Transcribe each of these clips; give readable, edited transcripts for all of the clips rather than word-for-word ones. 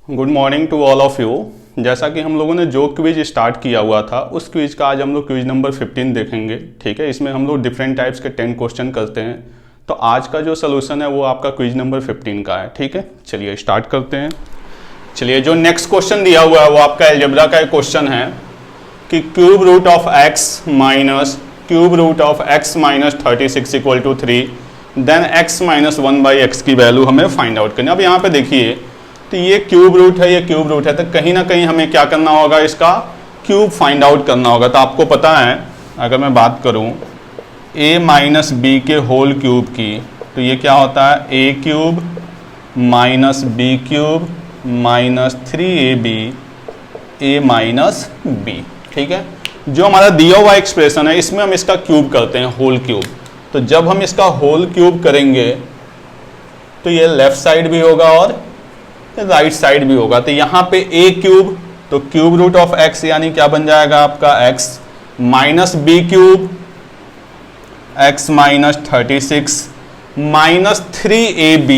Good morning to all of you. जैसा कि हम लोगों ने जो क्विज स्टार्ट किया हुआ था उस क्विज का आज हम लोग क्विज नंबर 15 देखेंगे। ठीक है, इसमें हम लोग डिफरेंट टाइप्स के 10 क्वेश्चन करते हैं। तो आज का जो सोल्यूशन है वो आपका क्विज नंबर 15 का है। ठीक है, चलिए स्टार्ट करते हैं। चलिए, जो नेक्स्ट क्वेश्चन दिया हुआ है वो आपका अलजेब्रा का एक क्वेश्चन है कि cube root of x minus 36 equal to 3 then x minus 1/x की वैल्यू हमें फाइंड आउट करनी है। अब यहाँ पे देखिए, तो ये क्यूब रूट है, ये क्यूब रूट है, तो कहीं ना कहीं हमें क्या करना होगा, इसका क्यूब फाइंड आउट करना होगा। तो आपको पता है, अगर मैं बात करूं a माइनस बी के होल क्यूब की, तो ये क्या होता है, a cube minus b cube minus 3ab a minus b. ठीक है, जो हमारा दिया हुआ एक्सप्रेशन है इसमें हम इसका क्यूब करते हैं, होल क्यूब। तो जब हम इसका होल क्यूब करेंगे तो ये लेफ्ट साइड भी होगा और राइट साइड भी होगा। तो यहाँ पे a क्यूब, तो क्यूब रूट ऑफ x यानी क्या बन जाएगा आपका x minus b cube x minus 36 minus 3ab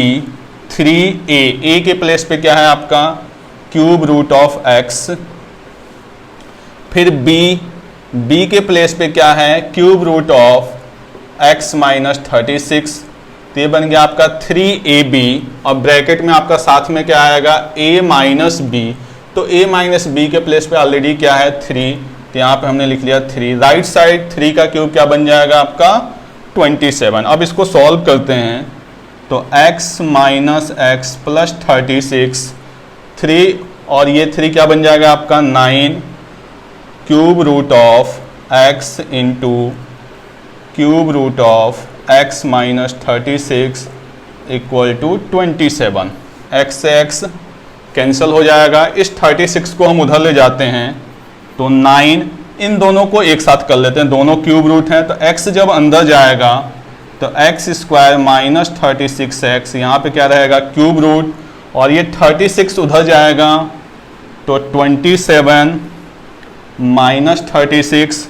3a के प्लेस पे क्या है आपका क्यूब रूट ऑफ x, फिर b के प्लेस पे क्या है cube root of x minus 36, तो ये बन गया आपका 3ab और ब्रैकेट में आपका साथ में क्या आएगा a माइनस बी। तो a माइनस बी के प्लेस पे ऑलरेडी क्या है 3, तो यहाँ पे हमने लिख लिया 3। राइट साइड 3 का क्यूब क्या बन जाएगा आपका 27। अब इसको सॉल्व करते हैं तो x माइनस एक्स प्लस 36 3 और ये 3 क्या बन जाएगा आपका 9 cube root of x into cube root of x minus 36 equal to 27। x से x कैंसिल हो जाएगा, इस 36 को हम उधर ले जाते हैं तो 9, इन दोनों को एक साथ कर लेते हैं, दोनों क्यूब रूट हैं। तो x जब अंदर जाएगा तो एक्स स्क्वायर माइनस 36x, यहाँ पे क्या रहेगा क्यूब रूट, और ये 36 उधर जाएगा तो 27 माइनस 36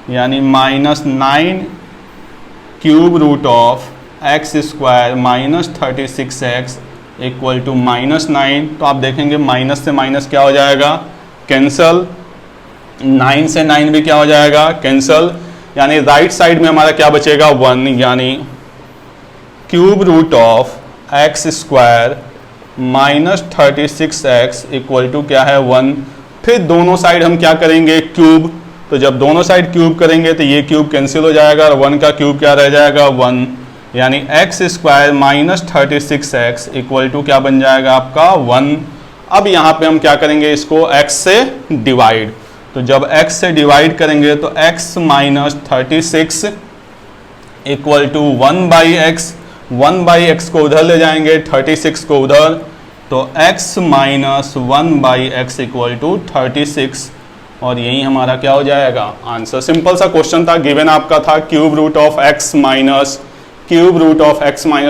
यानी minus 9 cube root of x square minus 36x equal to minus 9। तो आप देखेंगे माइनस से माइनस क्या हो जाएगा कैंसल, 9 से 9 भी क्या हो जाएगा कैंसल, यानी राइट साइड में हमारा क्या बचेगा 1, यानी cube root of x square minus 36x equal to क्या है 1। फिर दोनों साइड हम क्या करेंगे क्यूब, तो जब दोनों साइड क्यूब करेंगे तो ये क्यूब कैंसिल हो जाएगा और 1 का क्यूब क्या रह जाएगा 1, यानी x square minus 36x equal to क्या बन जाएगा आपका 1। अब यहाँ पे हम क्या करेंगे, इसको x से डिवाइड, तो जब x से डिवाइड करेंगे तो x minus 36 equal to 1/x को उधर ले जाएंगे, 36 को उधर, तो x minus 1/x equal to 36, और यही हमारा क्या हो जाएगा आंसर। सिंपल सा क्वेश्चन था, गिवन आपका था cube root of x minus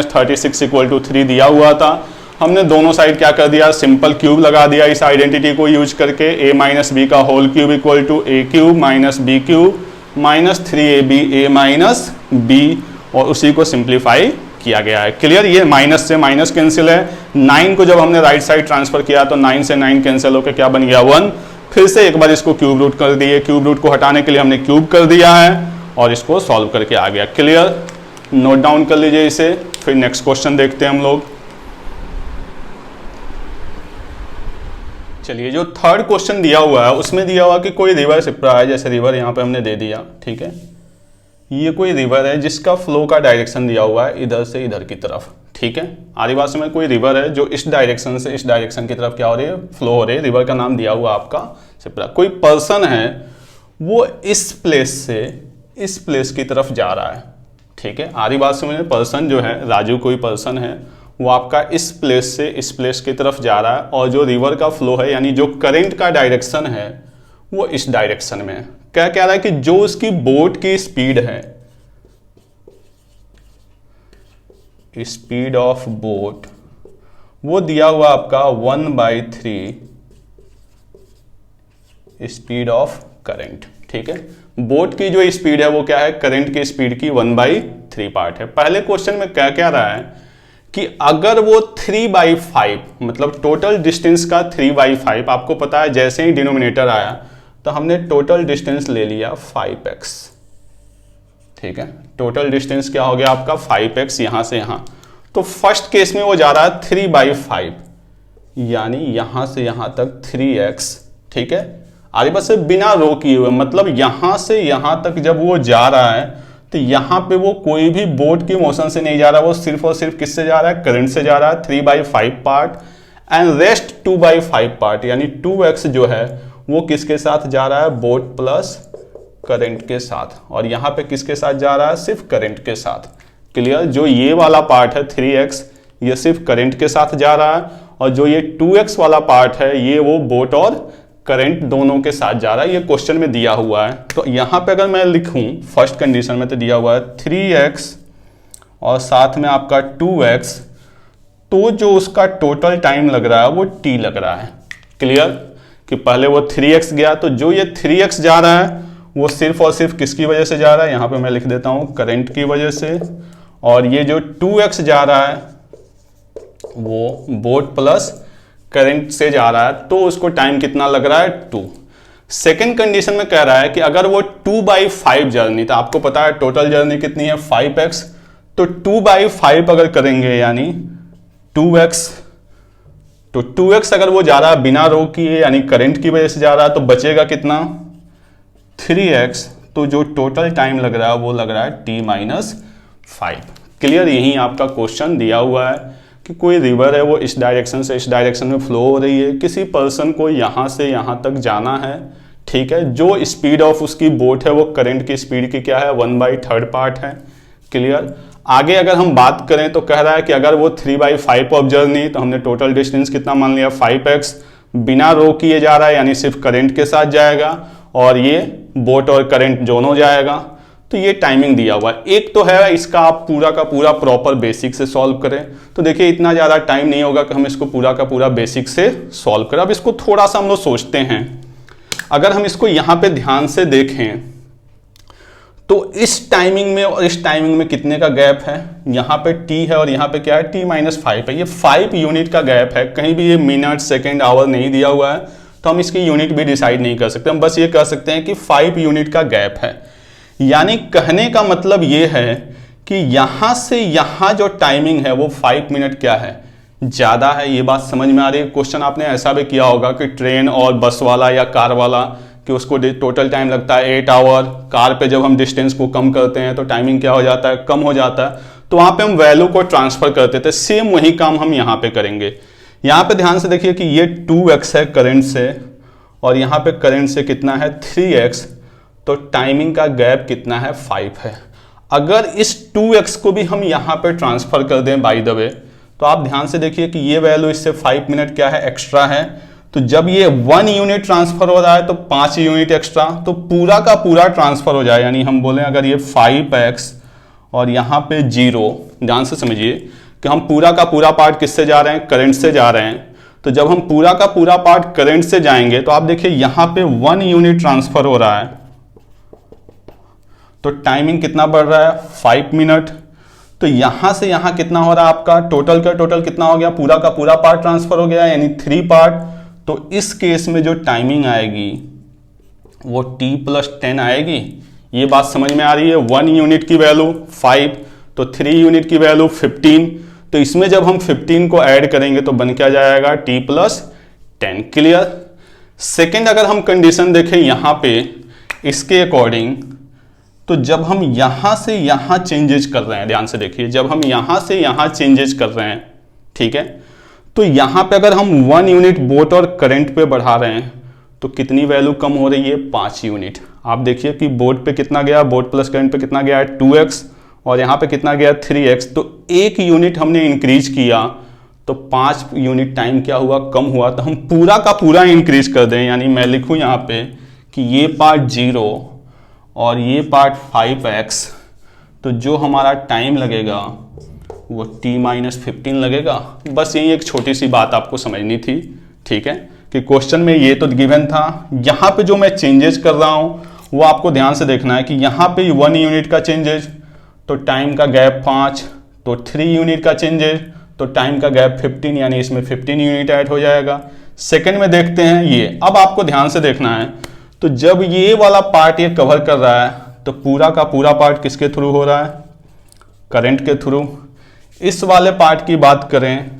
36 equal to 3 दिया हुआ था। हमने दोनों साइड क्या कर दिया, सिंपल क्यूब लगा दिया इस आइडेंटिटी को यूज करके, a माइनस बी का whole cube equal to a cube minus b cube minus 3ab a minus b, और उसी को सिंप्लीफाई किया गया है। क्लियर, ये माइनस से माइनस कैंसिल है, 9 को जब हमने राइट साइड ट्रांसफर किया तो 9 से 9 कैंसिल होकर क्या बन गया 1। फिर से एक बार इसको क्यूब रूट कर दिए, क्यूब रूट को हटाने के लिए हमने क्यूब कर दिया है और इसको सॉल्व करके आ गया। क्लियर, नोट डाउन कर लीजिए इसे। फिर नेक्स्ट क्वेश्चन देखते हैं हम लोग। चलिए, जो थर्ड क्वेश्चन दिया हुआ है उसमें दिया हुआ कि कोई रिवर सिप्रा है, जैसे रिवर यहाँ पे हमने दे दिया। ठीक है, ये कोई रिवर है जिसका फ्लो का डायरेक्शन दिया हुआ है इधर से इधर की तरफ। ठीक है, आदिवासी में कोई रिवर है जो इस डायरेक्शन से इस डायरेक्शन की तरफ क्या हो रही है, फ्लो हो रही है। रिवर का नाम दिया हुआ आपका सिप्रा। कोई पर्सन है वो इस प्लेस से इस प्लेस की तरफ जा रहा है। ठीक है, आदिवासी में पर्सन जो है राजू, कोई पर्सन है वो आपका इस प्लेस से इस प्लेस की तरफ जा रहा है, और जो रिवर का फ्लो है यानी जो करंट का डायरेक्शन है वो इस डायरेक्शन में है। क्या कह रहा है कि जो उसकी बोट की स्पीड है, स्पीड ऑफ बोट, वो दिया हुआ आपका 1/3 स्पीड ऑफ करंट। ठीक है, बोट की जो स्पीड है वो क्या है, करंट की स्पीड की 1/3 पार्ट है। पहले क्वेश्चन में क्या कह रहा है कि अगर वो 3/5 मतलब टोटल डिस्टेंस का 3/5, आपको पता है जैसे ही डिनोमिनेटर आया तो हमने टोटल डिस्टेंस ले लिया 5x, ठीक है। टोटल डिस्टेंस क्या हो गया आपका 5x यहां से यहां। तो फर्स्ट केस में वो जा रहा है 3/5 यानी यहां से यहां तक 3x, ठीक है। आगे बस से बिना रो किए हुए, मतलब यहां से यहां तक जब वो जा रहा है तो यहां पे वो कोई भी बोट की मोशन से नहीं जा रहा, वो सिर्फ और सिर्फ किससे जा रहा है, करंट से जा रहा है 3/5 पार्ट, एंड रेस्ट 2/5 पार्ट यानी 2x जो है वो किसके साथ जा रहा है, बोट प्लस करंट के साथ। और यहां पे किसके साथ जा रहा है, सिर्फ करंट के साथ। क्लियर। जो ये वाला पार्ट है 3x ये सिर्फ करंट के साथ जा रहा है, और जो ये 2x वाला पार्ट है ये वो बोट और करंट दोनों के साथ जा रहा है। ये क्वेश्चन में दिया हुआ है। तो यहां पे अगर मैं लिखूं फर्स्ट कंडीशन में तो दिया हुआ है 3x और साथ में आपका 2x, तो जो उसका टोटल टाइम लग रहा है वो t लग रहा है। क्लियर कि पहले वो 3x गया, तो जो ये 3x जा रहा है वो सिर्फ और सिर्फ किसकी वजह से जा रहा है, यहां पे मैं लिख देता हूं करंट की वजह से, और ये जो 2x जा रहा है वो बोट प्लस करंट से जा रहा है, तो उसको टाइम कितना लग रहा है 2। सेकेंड कंडीशन में कह रहा है कि अगर वो 2/5 जर्नी, तो आपको पता है टोटल जर्नी कितनी है 5x, तो 2/5 अगर करेंगे यानी 2x, तो 2x अगर वो जा रहा है बिना रो किए यानी करंट की वजह से जा रहा है, तो बचेगा कितना 3x, तो जो टोटल टाइम लग रहा है वो लग रहा है t-5। क्लियर। यही आपका क्वेश्चन दिया हुआ है कि कोई रिवर है वो इस डायरेक्शन से इस डायरेक्शन में फ्लो हो रही है, किसी पर्सन को यहां से यहां तक जाना है, ठीक है। जो स्पीड ऑफ उसकी बोट है वो करंट की स्पीड की क्या है 1/3 पार्ट है। क्लियर। आगे अगर हम बात करें तो कह रहा है कि अगर वो 3/5 ऑफ जर्नी, तो हमने टोटल डिस्टेंस कितना मान लिया 5x, बिना रो किए जा रहा है यानी सिर्फ करंट के साथ जाएगा, और ये बोट और करंट दोनों जाएगा। तो ये टाइमिंग दिया हुआ है। एक तो है इसका आप पूरा का पूरा प्रॉपर बेसिक से सॉल्व करें, तो देखिए इतना ज़्यादा टाइम नहीं होगा कि हम इसको पूरा का पूरा बेसिक से सॉल्व करें। अब इसको थोड़ा सा हम लोग सोचते हैं, अगर हम इसको यहाँ पे ध्यान से देखें तो इस टाइमिंग में और इस टाइमिंग में कितने का गैप है, यहाँ पे t है और यहाँ पे क्या है t-5 है। ये 5 यूनिट का गैप है, कहीं भी ये मिनट सेकेंड आवर नहीं दिया हुआ है, तो हम इसकी यूनिट भी डिसाइड नहीं कर सकते। हम बस ये कह सकते हैं कि 5 यूनिट का गैप है। यानी कहने का मतलब ये है कि यहां से यहां जो टाइमिंग है वो 5 मिनट क्या है, ज़्यादा है। ये बात समझ में आ रही है। क्वेश्चन आपने ऐसा भी किया होगा कि ट्रेन और बस वाला या कार वाला कि उसको टोटल टाइम लगता है 8 आवर, कार पे जब हम डिस्टेंस को कम करते हैं तो टाइमिंग क्या हो जाता है, कम हो जाता है। तो वहाँ पे हम वैल्यू को ट्रांसफर करते थे, सेम वही काम हम यहाँ पे करेंगे। यहाँ पे ध्यान से देखिए कि ये 2x है करंट से, और यहाँ पे करंट से कितना है 3x, तो टाइमिंग का गैप कितना है 5 है। अगर इस 2x को भी हम यहाँ पे ट्रांसफर कर दें बाय द वे, तो आप ध्यान से देखिए कि ये वैल्यू इससे 5 मिनट क्या है एक्स्ट्रा है। तो जब ये 1 यूनिट ट्रांसफर हो रहा है तो 5 यूनिट एक्स्ट्रा, तो पूरा का पूरा ट्रांसफर हो जाए। यानी हम बोलें अगर ये 5x और यहाँ पे 0, ध्यान से समझिए कि हम पूरा का पूरा पार्ट किससे जा रहे हैं, करंट से जा रहे हैं। तो जब हम पूरा का पूरा पार्ट करंट से जाएंगे तो आप देखिए यहाँ पे 1 यूनिट ट्रांसफर हो रहा है, तो टाइमिंग कितना बढ़ रहा है 5 मिनट। तो यहां से यहां कितना हो रहा है आपका टोटल का टोटल कितना हो गया, पूरा का पूरा पार्ट ट्रांसफर हो गया यानी 3 पार्ट। तो इस केस में जो टाइमिंग आएगी वो t+10 आएगी। ये बात समझ में आ रही है। 1 यूनिट की वैल्यू 5, तो 3 यूनिट की वैल्यू 15, तो इसमें जब हम 15 को ऐड करेंगे तो बन क्या जाएगा t+10। क्लियर। सेकेंड अगर हम कंडीशन देखें यहाँ पे इसके अकॉर्डिंग, तो जब हम यहां से यहां चेंजेज कर रहे हैं, ध्यान से देखिए जब हम यहां से यहां चेंजेज कर रहे हैं, ठीक है, तो यहां पे अगर हम 1 यूनिट बोट और करंट पे बढ़ा रहे हैं तो कितनी वैल्यू कम हो रही है 5 यूनिट। आप देखिए कि बोट पे कितना गया, बोट प्लस करंट पे कितना गया 2x, और यहाँ पे कितना गया 3x। तो 1 यूनिट हमने इंक्रीज किया तो 5 यूनिट टाइम क्या हुआ, कम हुआ। तो हम पूरा का पूरा इंक्रीज कर दें, यानी मैं लिखूं यहाँ पे कि ये पार्ट 0 और ये पार्ट 5x, तो जो हमारा टाइम लगेगा वो t-15 लगेगा। बस यही एक छोटी सी बात आपको समझनी थी, ठीक है, कि क्वेश्चन में ये तो गिवन था। यहाँ पे जो मैं चेंजेस कर रहा हूँ वो आपको ध्यान से देखना है कि यहाँ पे 1 यूनिट का चेंजेज तो टाइम का गैप 5, तो 3 यूनिट का चेंजेज तो टाइम का गैप 15 यानी इसमें 15 यूनिट ऐड हो जाएगा। सेकंड में देखते हैं ये, अब आपको ध्यान से देखना है, तो जब ये वाला पार्ट ये कवर कर रहा है तो पूरा का पूरा पार्ट किसके थ्रू हो रहा है, करंट के थ्रू। इस वाले पार्ट की बात करें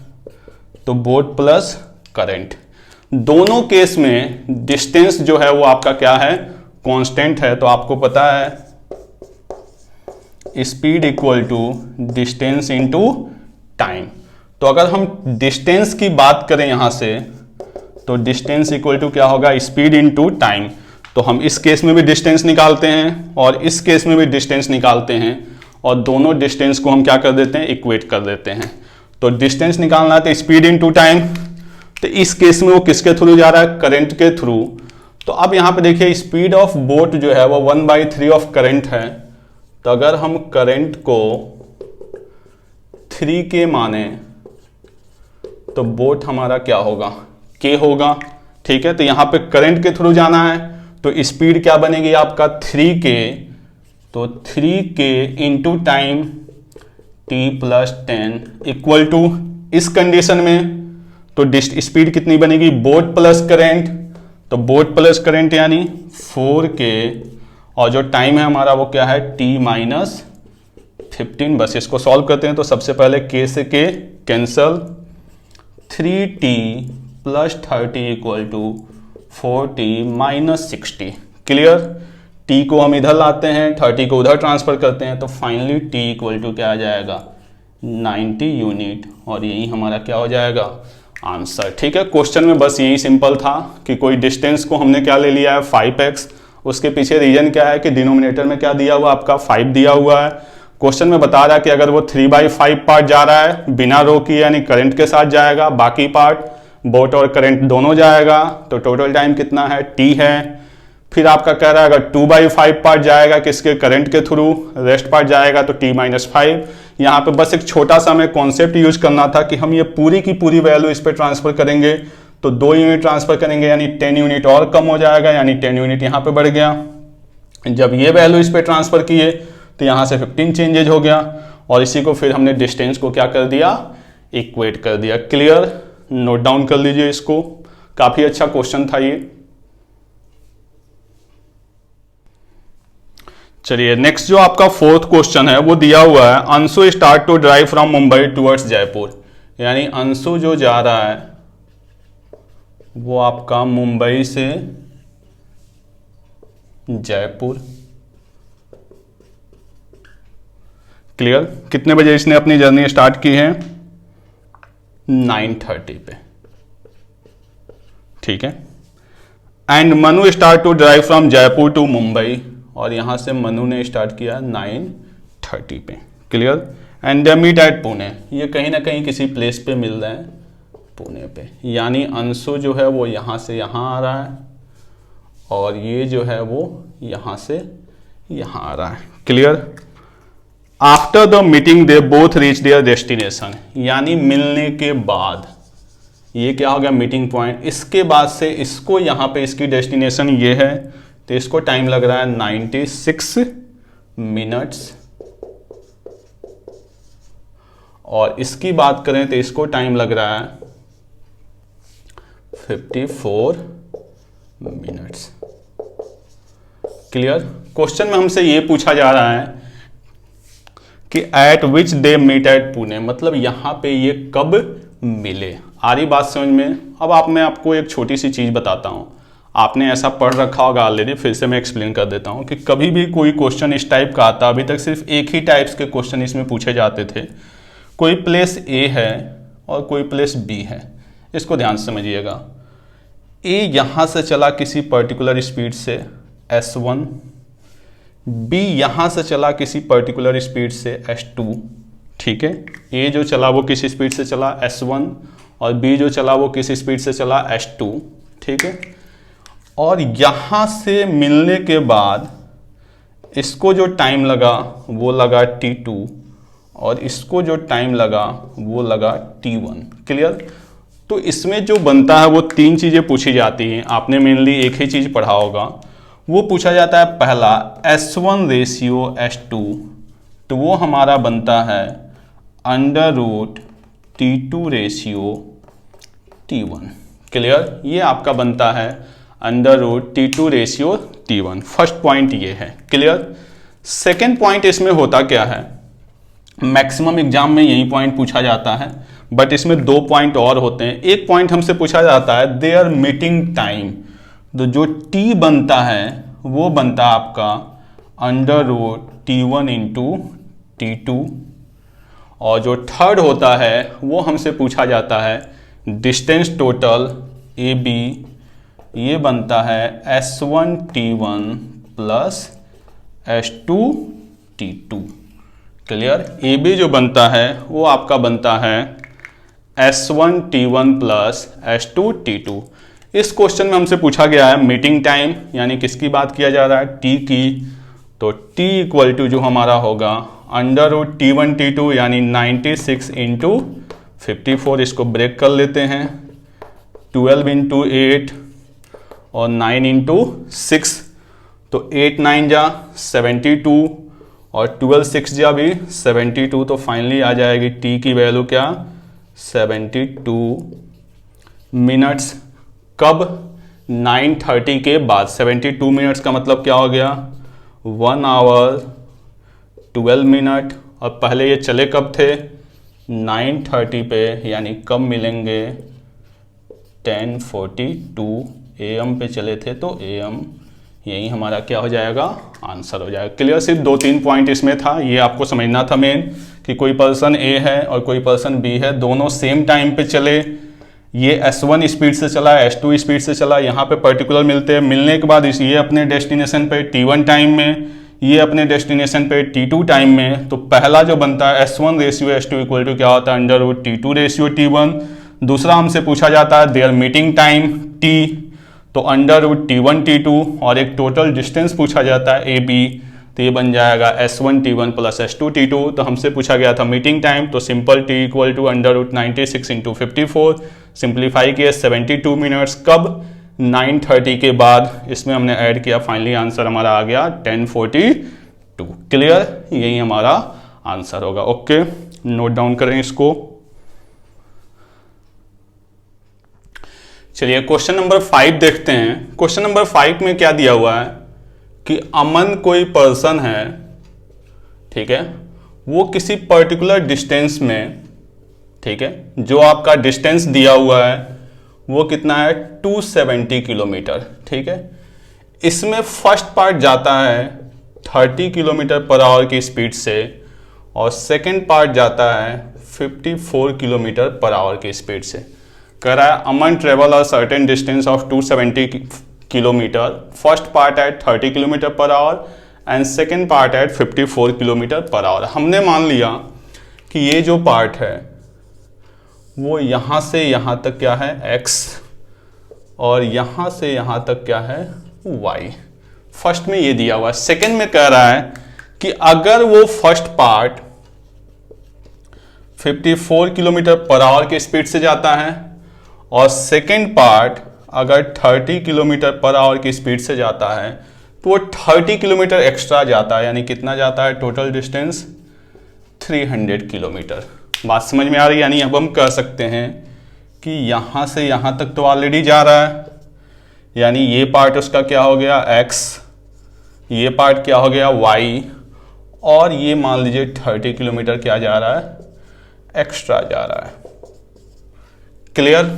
तो बोट प्लस करंट। दोनों केस में डिस्टेंस जो है वो आपका क्या है, कांस्टेंट है। तो आपको पता है speed equal to distance into time. तो अगर हम डिस्टेंस की बात करें यहां से तो डिस्टेंस इक्वल टू क्या होगा, स्पीड इनटू टाइम। तो हम इस केस में भी डिस्टेंस निकालते हैं और इस केस में भी डिस्टेंस निकालते हैं और दोनों डिस्टेंस को हम क्या कर देते हैं, इक्वेट कर देते हैं। तो डिस्टेंस निकालना है तो स्पीड इनटू टाइम, तो इस केस में वो किसके थ्रू जा रहा है, करंट के थ्रू। तो अब यहां पे देखिए स्पीड ऑफ बोट जो है वो 1/3 ऑफ करंट है। तो अगर हम करंट को 3 के माने तो बोट हमारा क्या होगा, के होगा। ठीक है, तो यहां पे करंट के थ्रू जाना है तो स्पीड क्या बनेगी आपका 3k, तो 3k into time t+10 equal to, इस कंडीशन में तो स्पीड कितनी बनेगी, बोट प्लस करंट, तो बोट प्लस करंट यानी 4k और जो टाइम है हमारा वो क्या है t-15। बस इसको सॉल्व करते हैं तो सबसे पहले k से k cancel, 3t + 30 equal to 4t - 60। Clear, t को हम इधर लाते हैं, 30 को उधर ट्रांसफर करते हैं तो फाइनली t इक्वल टू क्या आ जाएगा, 90 यूनिट। और यही हमारा क्या हो जाएगा, आंसर। ठीक है, क्वेश्चन में बस यही सिंपल था कि कोई डिस्टेंस को हमने क्या ले लिया है 5x, उसके पीछे रीजन क्या है कि डिनोमिनेटर में क्या दिया हुआ आपका 5 दिया हुआ है। क्वेश्चन में बता रहा है कि अगर वो 3/5 पार्ट जा रहा है बिना रो की यानी करंट के साथ जाएगा, बाकी पार्ट बोट और करंट दोनों जाएगा, तो टोटल टाइम कितना है, t है। फिर आपका कह रहा है अगर 2/5 पार्ट जाएगा किसके, करंट के थ्रू, रेस्ट पार्ट जाएगा तो t-5। यहाँ पे बस एक छोटा सा हमें कॉन्सेप्ट यूज करना था कि हम ये पूरी की पूरी वैल्यू इस पे ट्रांसफर करेंगे तो 2 यूनिट ट्रांसफर करेंगे यानी 10 यूनिट और कम हो जाएगा, यानी 10 यूनिट यहाँ पे बढ़ गया। जब ये वैल्यू इस पे ट्रांसफर किए तो यहाँ से 15 चेंजेज हो गया और इसी को फिर हमने डिस्टेंस को क्या कर दिया, इक्वेट कर दिया। क्लियर, नोट डाउन कर लीजिए इसको, काफी अच्छा क्वेश्चन था ये। चलिए नेक्स्ट जो आपका 4th क्वेश्चन है वो दिया हुआ है, Anshu start to drive from Mumbai towards Jaipur. यानी अंशु जो जा रहा है वो आपका मुंबई से जयपुर। क्लियर, कितने बजे इसने अपनी जर्नी स्टार्ट की है, 9:30 पे। ठीक है, and Manu start to drive from Jaipur to Mumbai, और यहां से मनु ने स्टार्ट किया 9:30 पे। Clear, and they meet at Pune, ये कहीं ना कहीं किसी प्लेस पे मिल रहे हैं पुणे पे। यानी अंशु जो है वो यहां से यहां आ रहा है और ये जो है वो यहां से यहां आ रहा है। Clear, after the meeting they both reach there destination, यानी मिलने के बाद ये क्या हो गया, मीटिंग पॉइंट। इसके बाद से इसको यहां पे इसकी डेस्टिनेशन ये है तो इसको टाइम लग रहा है 96 मिनट्स, और इसकी बात करें तो इसको टाइम लग रहा है 54 मिनट्स। क्लियर, क्वेश्चन में हमसे ये पूछा जा रहा है कि at which they meet at Pune, मतलब यहां पे ये कब मिले। आ रही बात समझ में। अब मैं आपको एक छोटी सी चीज बताता हूं, आपने ऐसा पढ़ रखा होगा ऑलरेडी, फिर से मैं एक्सप्लेन कर देता हूं कि कभी भी कोई क्वेश्चन इस टाइप का आता, अभी तक सिर्फ एक ही टाइप्स के क्वेश्चन इसमें पूछे जाते थे। कोई प्लेस ए है और कोई प्लेस बी है, इसको ध्यान से समझिएगा। ए यहां से चला किसी पर्टिकुलर स्पीड से S1, बी यहां से चला किसी पर्टिकुलर स्पीड से S2। ठीक है, ए जो चला वो किस स्पीड से चला S1 और बी जो चला वो किस स्पीड से चला S2। ठीक है, और यहां से मिलने के बाद इसको जो टाइम लगा वो लगा T2 और इसको जो टाइम लगा वो लगा T1। क्लियर, तो इसमें जो बनता है वो 3 चीजें पूछी जाती हैं। आपने मेनली एक ही चीज पढ़ा होगा, वो पूछा जाता है पहला S1 रेशियो S2, तो वो हमारा बनता है √T T2 ratio T1। Clear, ये आपका बनता है under root T2 ratio T1। First point ये है। क्लियर। सेकेंड पॉइंट इसमें होता क्या है, मैक्सिमम एग्जाम में यही पॉइंट पूछा जाता है, बट इसमें 2 पॉइंट और होते हैं। एक पॉइंट हमसे पूछा जाता है देयर मीटिंग टाइम, तो जो T बनता है वो बनता है आपका under root T1 into T2, और जो थर्ड होता है वो हमसे पूछा जाता है डिस्टेंस टोटल AB, ये बनता है S1 T1 plus S2 T2। Clear. AB जो बनता है वो आपका बनता है S1 T1 plus S2 T2। इस क्वेश्चन में हमसे पूछा गया है मीटिंग टाइम, यानी किसकी बात किया जा रहा है, T की। तो T इक्वल टू जो हमारा होगा अंडर रूट T1 T2 यानी 96 इंटू 54, इसको ब्रेक कर लेते हैं, 12 इंटू 8 और 9 इंटू 6, तो 8 9 जा 72 और 12 6 जा भी 72, तो फाइनली आ जाएगी T की वैल्यू क्या, 72 मिनट्स। कब, 9:30 के बाद। 72 मिनट्स का मतलब क्या हो गया, 1 आवर 12 मिनट, और पहले ये चले कब थे, 9:30 पे, यानी कब मिलेंगे, 10:42 AM पे चले थे, तो AM यही हमारा क्या हो जाएगा, आंसर हो जाएगा। क्लियर। सिर्फ 2-3 पॉइंट इसमें था, ये आपको समझना था मेन, कि कोई पर्सन A है और कोई पर्सन B है, दोनों सेम टाइम पे चले, ये S1 स्पीड से चला, S2 स्पीड से चला, यहाँ पे पर्टिकुलर मिलते हैं, मिलने के बाद ये अपने डेस्टिनेशन पे T1 टाइम में, ये अपने डेस्टिनेशन पे T2 टाइम में, तो पहला जो बनता है S1 ratio S2 equal to क्या होता है, under root T2 ratio T1। दूसरा हमसे पूछा जाता है देयर मीटिंग टाइम T, तो अंडर रूट T1 T2, और एक टोटल डिस्टेंस पूछा जाता है AB, तो ये बन जाएगा S1 T1 plus S2 T2। तो हमसे पूछा गया था मीटिंग टाइम, तो simple T equal to under root 96 into 54, simplify किया 72 मिनट्स, कब, 9:30 के बाद, इसमें हमने ऐड किया, फाइनली आंसर हमारा आ गया 10:42। क्लियर, यही हमारा आंसर होगा। ओके, नोट डाउन करें इसको। चलिए क्वेश्चन नंबर 5 देखते हैं। क्वेश्चन नंबर 5 में क्या दिया हुआ है कि अमन कोई पर्सन है, ठीक है, वो किसी पर्टिकुलर डिस्टेंस में, ठीक है, जो आपका डिस्टेंस दिया हुआ है वो कितना है, 270 किलोमीटर। ठीक है, इसमें फर्स्ट पार्ट जाता है 30 किलोमीटर पर आवर की स्पीड से, और सेकंड पार्ट जाता है 54 किलोमीटर पर आवर की स्पीड से। कह रहा है Aman travel a certain distance of 270 kilometre, first part at 30 kilometre per hour and second part at 54 kilometre per hour. हमने मान लिया कि ये जो पार्ट है वो यहाँ से यहाँ तक क्या है, x, और यहाँ से यहाँ तक क्या है, y। फर्स्ट में ये दिया हुआ है। सेकेंड में कह रहा है कि अगर वो first part 54 kilometre per our की स्पीड से जाता है और सेकेंड पार्ट अगर 30 किलोमीटर पर आवर की स्पीड से जाता है, तो वो 30 किलोमीटर एक्स्ट्रा जाता है, यानी कितना जाता है, टोटल डिस्टेंस 300 किलोमीटर। बात समझ में आ रही है? यानी अब हम कह सकते हैं कि यहाँ से यहाँ तक तो ऑलरेडी जा रहा है, यानी ये पार्ट उसका क्या हो गया, x, ये पार्ट क्या हो गया, y, और ये मान लीजिए 30 किलोमीटर क्या जा रहा है, एक्स्ट्रा जा रहा है। क्लियर?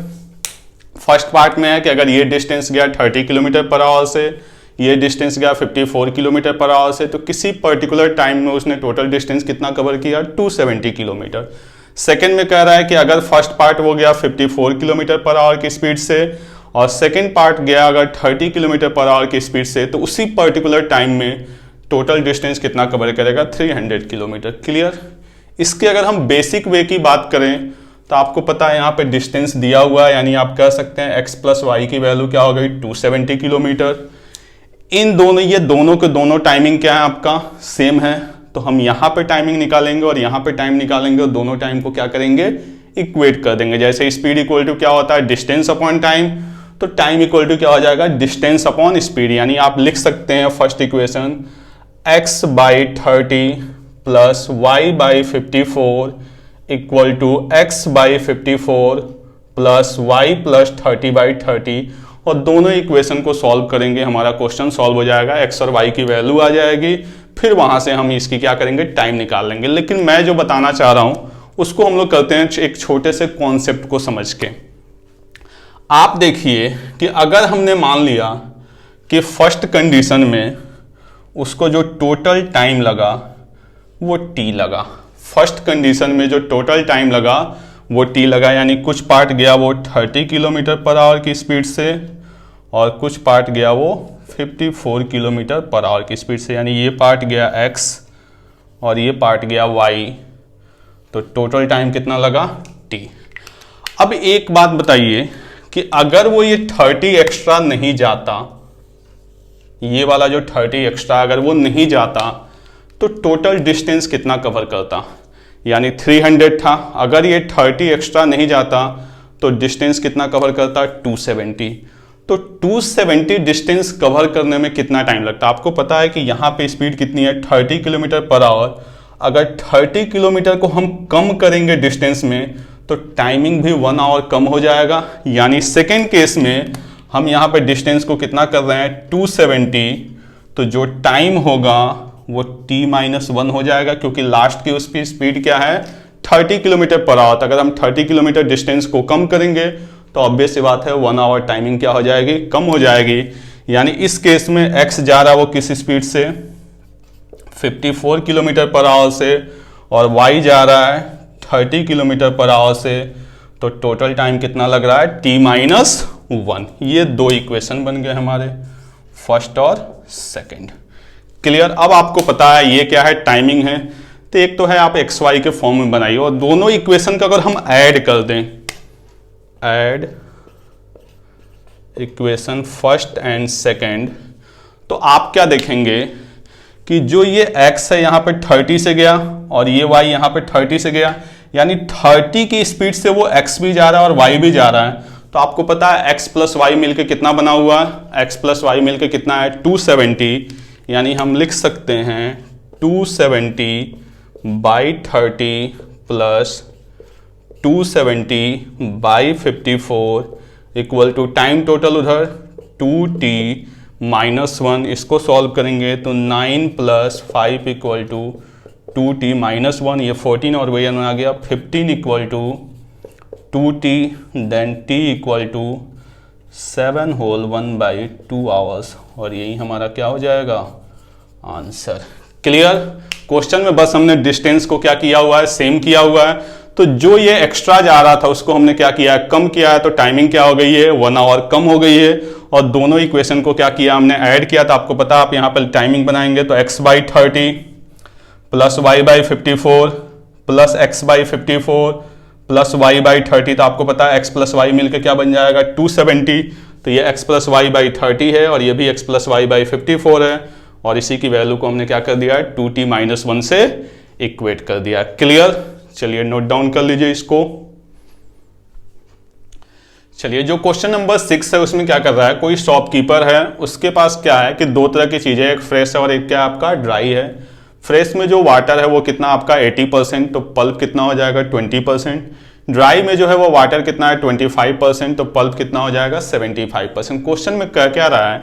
फर्स्ट पार्ट में है कि अगर ये डिस्टेंस गया 30 किलोमीटर पर आवर से, ये डिस्टेंस गया 54 किलोमीटर पर आवर से, तो किसी पर्टिकुलर टाइम में उसने टोटल डिस्टेंस कितना कवर किया, 270 किलोमीटर। सेकेंड में कह रहा है कि अगर फर्स्ट पार्ट वो गया 54 किलोमीटर पर आवर की स्पीड से और सेकेंड पार्ट गया अगर 30 किलोमीटर पर आवर की स्पीड से, तो उसी पर्टिकुलर टाइम में टोटल डिस्टेंस कितना कवर करेगा, 300 किलोमीटर। क्लियर? इसके अगर हम बेसिक वे की बात करें तो आपको पता है यहाँ पे डिस्टेंस दिया हुआ है, यानी आप कह सकते हैं x प्लस वाई की वैल्यू क्या हो गई, 270 किलोमीटर। इन दोनों, ये दोनों के दोनों टाइमिंग क्या है आपका, सेम है, तो हम यहाँ पे टाइमिंग निकालेंगे और यहाँ पे टाइम निकालेंगे और दोनों टाइम को क्या करेंगे, इक्वेट कर देंगे। जैसे स्पीड इक्वल टू क्या होता है, डिस्टेंस अपॉन टाइम, तो टाइम इक्वल टू क्या हो जाएगा, डिस्टेंस अपॉन स्पीड। यानी आप लिख सकते हैं first equation x/30 plus y/54 equal to x by 54 plus y plus 30/30, और दोनों इक्वेशन को सॉल्व करेंगे, हमारा क्वेश्चन सॉल्व हो जाएगा, एक्स और वाई की वैल्यू आ जाएगी, फिर वहां से हम इसकी क्या करेंगे, टाइम निकाल लेंगे। लेकिन मैं जो बताना चाह रहा हूं उसको हम लोग करते हैं एक छोटे से कॉन्सेप्ट को समझ के। आप देखिए कि अगर हमने मान लिया कि फर्स्ट कंडीशन में उसको जो टोटल टाइम लगा वो t लगा, फर्स्ट कंडीशन में जो टोटल टाइम लगा वो t लगा, यानी कुछ पार्ट गया वो 30 किलोमीटर पर आवर की स्पीड से और कुछ पार्ट गया वो 54 किलोमीटर पर आवर की स्पीड से, यानी ये पार्ट गया x और ये पार्ट गया y, तो टोटल टाइम कितना लगा, t। अब एक बात बताइए कि अगर वो ये 30 एक्स्ट्रा नहीं जाता, ये वाला जो 30 एक्स्ट्रा अगर वो नहीं जाता तो टोटल डिस्टेंस कितना कवर करता, यानी 300 था, अगर ये 30 एक्स्ट्रा नहीं जाता तो डिस्टेंस कितना कवर करता, 270। तो 270 डिस्टेंस कवर करने में कितना टाइम लगता। आपको पता है कि यहाँ पे स्पीड कितनी है, 30 किलोमीटर पर आवर। अगर 30 किलोमीटर को हम कम करेंगे डिस्टेंस में तो टाइमिंग भी 1 आवर कम हो जाएगा, यानी सेकेंड केस में हम यहाँ पे डिस्टेंस को कितना कर रहे हैं, 270, तो जो टाइम होगा वो t-1 हो जाएगा, क्योंकि लास्ट की उसकी स्पीड क्या है, 30 किलोमीटर पर आवर। अगर हम 30 किलोमीटर डिस्टेंस को कम करेंगे तो ऑब्वियस सी बात है 1 आवर टाइमिंग क्या हो जाएगी, कम हो जाएगी। यानी इस केस में x जा रहा है वो किस स्पीड से, 54 किलोमीटर पर आवर से, और y जा रहा है 30 किलोमीटर पर आवर से, तो टोटल टाइम कितना लग रहा है, t-1। ये दो इक्वेशन बन गए हमारे, फर्स्ट और सेकंड। क्लियर। अब आपको पता है ये क्या है, टाइमिंग है, तो एक तो है आप एक्स वाई के फॉर्म में बनाइए, और दोनों इक्वेशन का अगर हम ऐड कर दें, add equation first and second, तो आप क्या देखेंगे कि जो ये x है यहाँ पे 30 से गया और ये y यहाँ पे 30 से गया, यानी 30 की स्पीड से वो x भी जा रहा है और y भी जा रहा है। तो आपको पता है x प्लस वाई मिलके कितना बना हुआ है, x प्लस वाई मिलके कितना है, 270, यानी हम लिख सकते हैं 270/30 plus 270/54 equal to time total उधर 2t-1। इसको सॉल्व करेंगे तो 9 + 5 इक्वल टू 2t-1, ये 14 और वही आ गया 15 equal to 2t, then t equal to 7 whole 1/2 hours, और यही हमारा क्या हो जाएगा, आंसर। क्लियर। क्वेश्चन में बस हमने डिस्टेंस को क्या किया हुआ है, सेम किया हुआ है, तो जो ये एक्स्ट्रा जा रहा था उसको हमने क्या किया है, कम किया है, तो टाइमिंग क्या हो गई है, 1 आवर कम हो गई है। और दोनों इक्वेशन को क्या किया हमने, ऐड किया, तो आपको पता आप यहाँ पर टाइमिंग बनाएंगे तो x/30 plus y/54 plus x/54 plus y/30, तो आपको पता है x प्लस वाई मिलकर क्या बन जाएगा, 270, तो ये x प्लस y/30 है और ये भी x प्लस y/54 है, और इसी की वैल्यू को हमने क्या कर दिया है, 2t-1 से इक्वेट कर दिया। क्लियर। चलिए नोट डाउन कर लीजिए इसको। चलिए जो क्वेश्चन नंबर 6 है उसमें क्या कर रहा है, कोई शॉपकीपर है, उसके पास क्या है कि दो तरह की चीजें, एक फ्रेश है और एक क्या आपका ड्राई है। फ्रेश में जो वाटर है वो कितना आपका 80%, तो पल्प कितना हो जाएगा 20%। ड्राई में जो है वो वाटर कितना है 25%, तो पल्प कितना हो जाएगा 75%। क्वेश्चन में क्या रहा है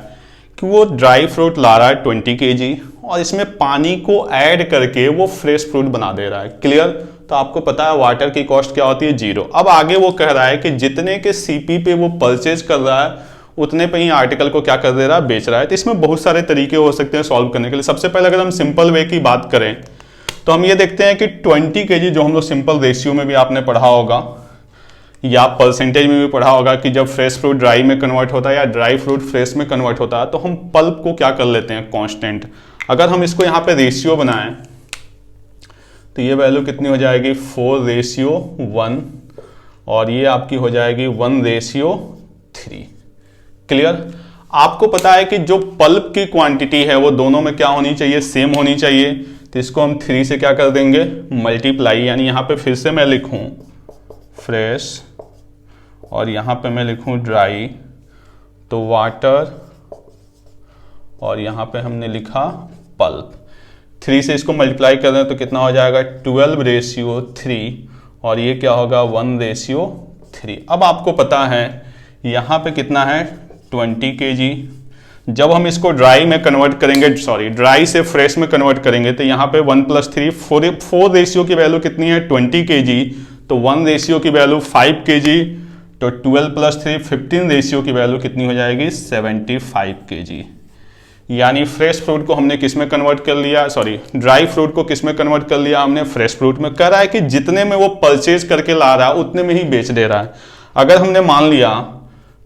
कि वो ड्राई फ्रूट ला रहा है 20 kg और इसमें पानी को ऐड करके वो फ्रेश फ्रूट बना दे रहा है। क्लियर। तो आपको पता है वाटर की कॉस्ट क्या होती है, 0। अब आगे वो कह रहा है कि जितने के सीपी पे वो परचेज कर रहा है उतने पे ही आर्टिकल को क्या कर दे रहा है, बेच रहा है। तो इसमें बहुत सारे तरीके हो सकते हैं सॉल्व करने के लिए। सबसे पहले अगर हम सिंपल वे की बात करें तो हम ये देखते हैं कि 20 kg जो हम लोग सिंपल रेशियो में भी आपने पढ़ा होगा या परसेंटेज में भी पढ़ा होगा कि जब फ्रेश फ्रूट ड्राई में कन्वर्ट होता है या ड्राई फ्रूट फ्रेश में कन्वर्ट होता है तो हम पल्प को क्या कर लेते हैं, कांस्टेंट। अगर हम इसको यहाँ पे रेशियो बनाएं तो ये वैल्यू कितनी हो जाएगी, 4:1, और ये आपकी हो जाएगी 1:3। क्लियर। आपको पता है कि जो पल्प की क्वांटिटी है वो दोनों में क्या होनी चाहिए, सेम होनी चाहिए। तो इसको हम 3 से क्या कर देंगे, मल्टीप्लाई, यानी यहाँ पे फिर से मैं लिखूं फ्रेश और यहाँ पे मैं लिखूं ड्राई, तो वाटर और यहाँ पे हमने लिखा पल्प। 3 से इसको मल्टीप्लाई कर दें तो कितना हो जाएगा 12:3, और ये क्या होगा 1:3। अब आपको पता है यहाँ पे कितना है 20 kg। जब हम इसको ड्राई में कन्वर्ट करेंगे, सॉरी ड्राई से फ्रेश में कन्वर्ट करेंगे, तो यहाँ पे 1+3 4 रेशियो की वैल्यू कितनी है 20 kg, तो 1 रेशियो की वैल्यू 5 kg, तो 12+3 15 रेशियो की वैल्यू कितनी हो जाएगी 75 kg। यानी फ्रेश फ्रूट को हमने किस में कन्वर्ट कर लिया, सॉरी ड्राई फ्रूट को किस में कन्वर्ट कर लिया हमने फ्रेश फ्रूट में। कह रहा है कि जितने में वो परचेज करके ला रहा है उतने में ही बेच दे रहा है। अगर हमने मान लिया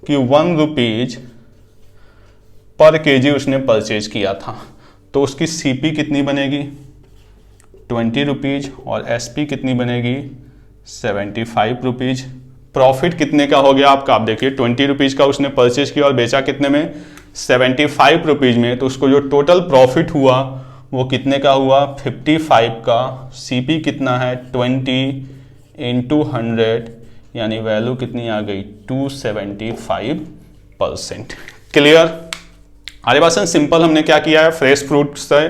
कि 1 रुपीज पर केजी उसने परचेज किया था, तो उसकी सीपी कितनी बनेगी 20 रुपीज और एसपी कितनी बनेगी 75 रुपीज। प्रॉफिट कितने का हो गया आपका, आप देखिए 20 रुपीज का उसने परचेज किया और बेचा कितने में 75 रुपीज में, तो उसको जो टोटल प्रॉफिट हुआ वो कितने का हुआ 55 का। सीपी कितना है 20 × 100, यानी वैल्यू कितनी आ गई 275%। क्लियर। हमारे पास सिंपल हमने क्या किया है, फ्रेश फ्रूट से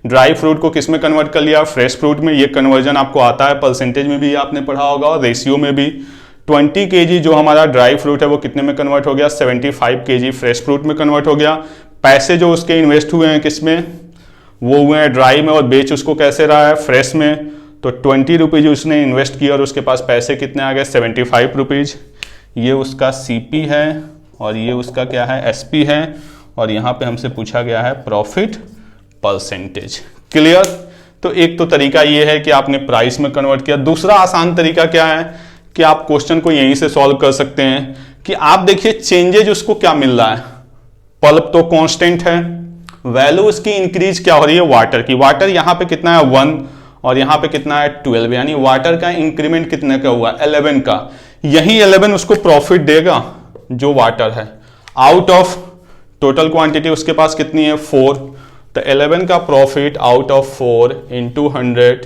ड्राई फ्रूट को किस में कन्वर्ट कर लिया फ्रेश फ्रूट में। ये कन्वर्जन आपको आता है, परसेंटेज में भी आपने पढ़ा होगा और रेशियो में भी। 20 kg जो हमारा ड्राई फ्रूट है वो कितने में कन्वर्ट हो गया 75 kg फ्रेश फ्रूट में कन्वर्ट हो गया। पैसे जो उसके इन्वेस्ट हुए हैं किस में, वो हुए हैं ड्राई में, और बेच उसको कैसे रहा है फ्रेश में। तो 20 रुपीज उसने इन्वेस्ट किया और उसके पास पैसे कितने आ गए 75 रुपीज। ये उसका सीपी है और ये उसका क्या है एसपी है, और यहाँ पे हमसे पूछा गया है प्रॉफिट परसेंटेज। क्लियर। तो एक तो तरीका ये है कि आपने प्राइस में कन्वर्ट किया। दूसरा आसान तरीका क्या है कि आप क्वेश्चन को यहीं से सॉल्व कर सकते हैं कि आप देखिए चेंजेज उसको क्या मिल रहा है, पल्प तो कांस्टेंट है, वैल्यू उसकी इंक्रीज क्या हो रही है वाटर की। वाटर यहाँ पे कितना है 1 और यहाँ पे कितना है 12, यानी वाटर का इंक्रीमेंट कितने का हुआ 11 का। यही 11 उसको प्रॉफिट देगा जो वाटर है। आउट ऑफ टोटल क्वांटिटी उसके पास कितनी है 4, तो 11 का प्रॉफिट आउट ऑफ 4 ×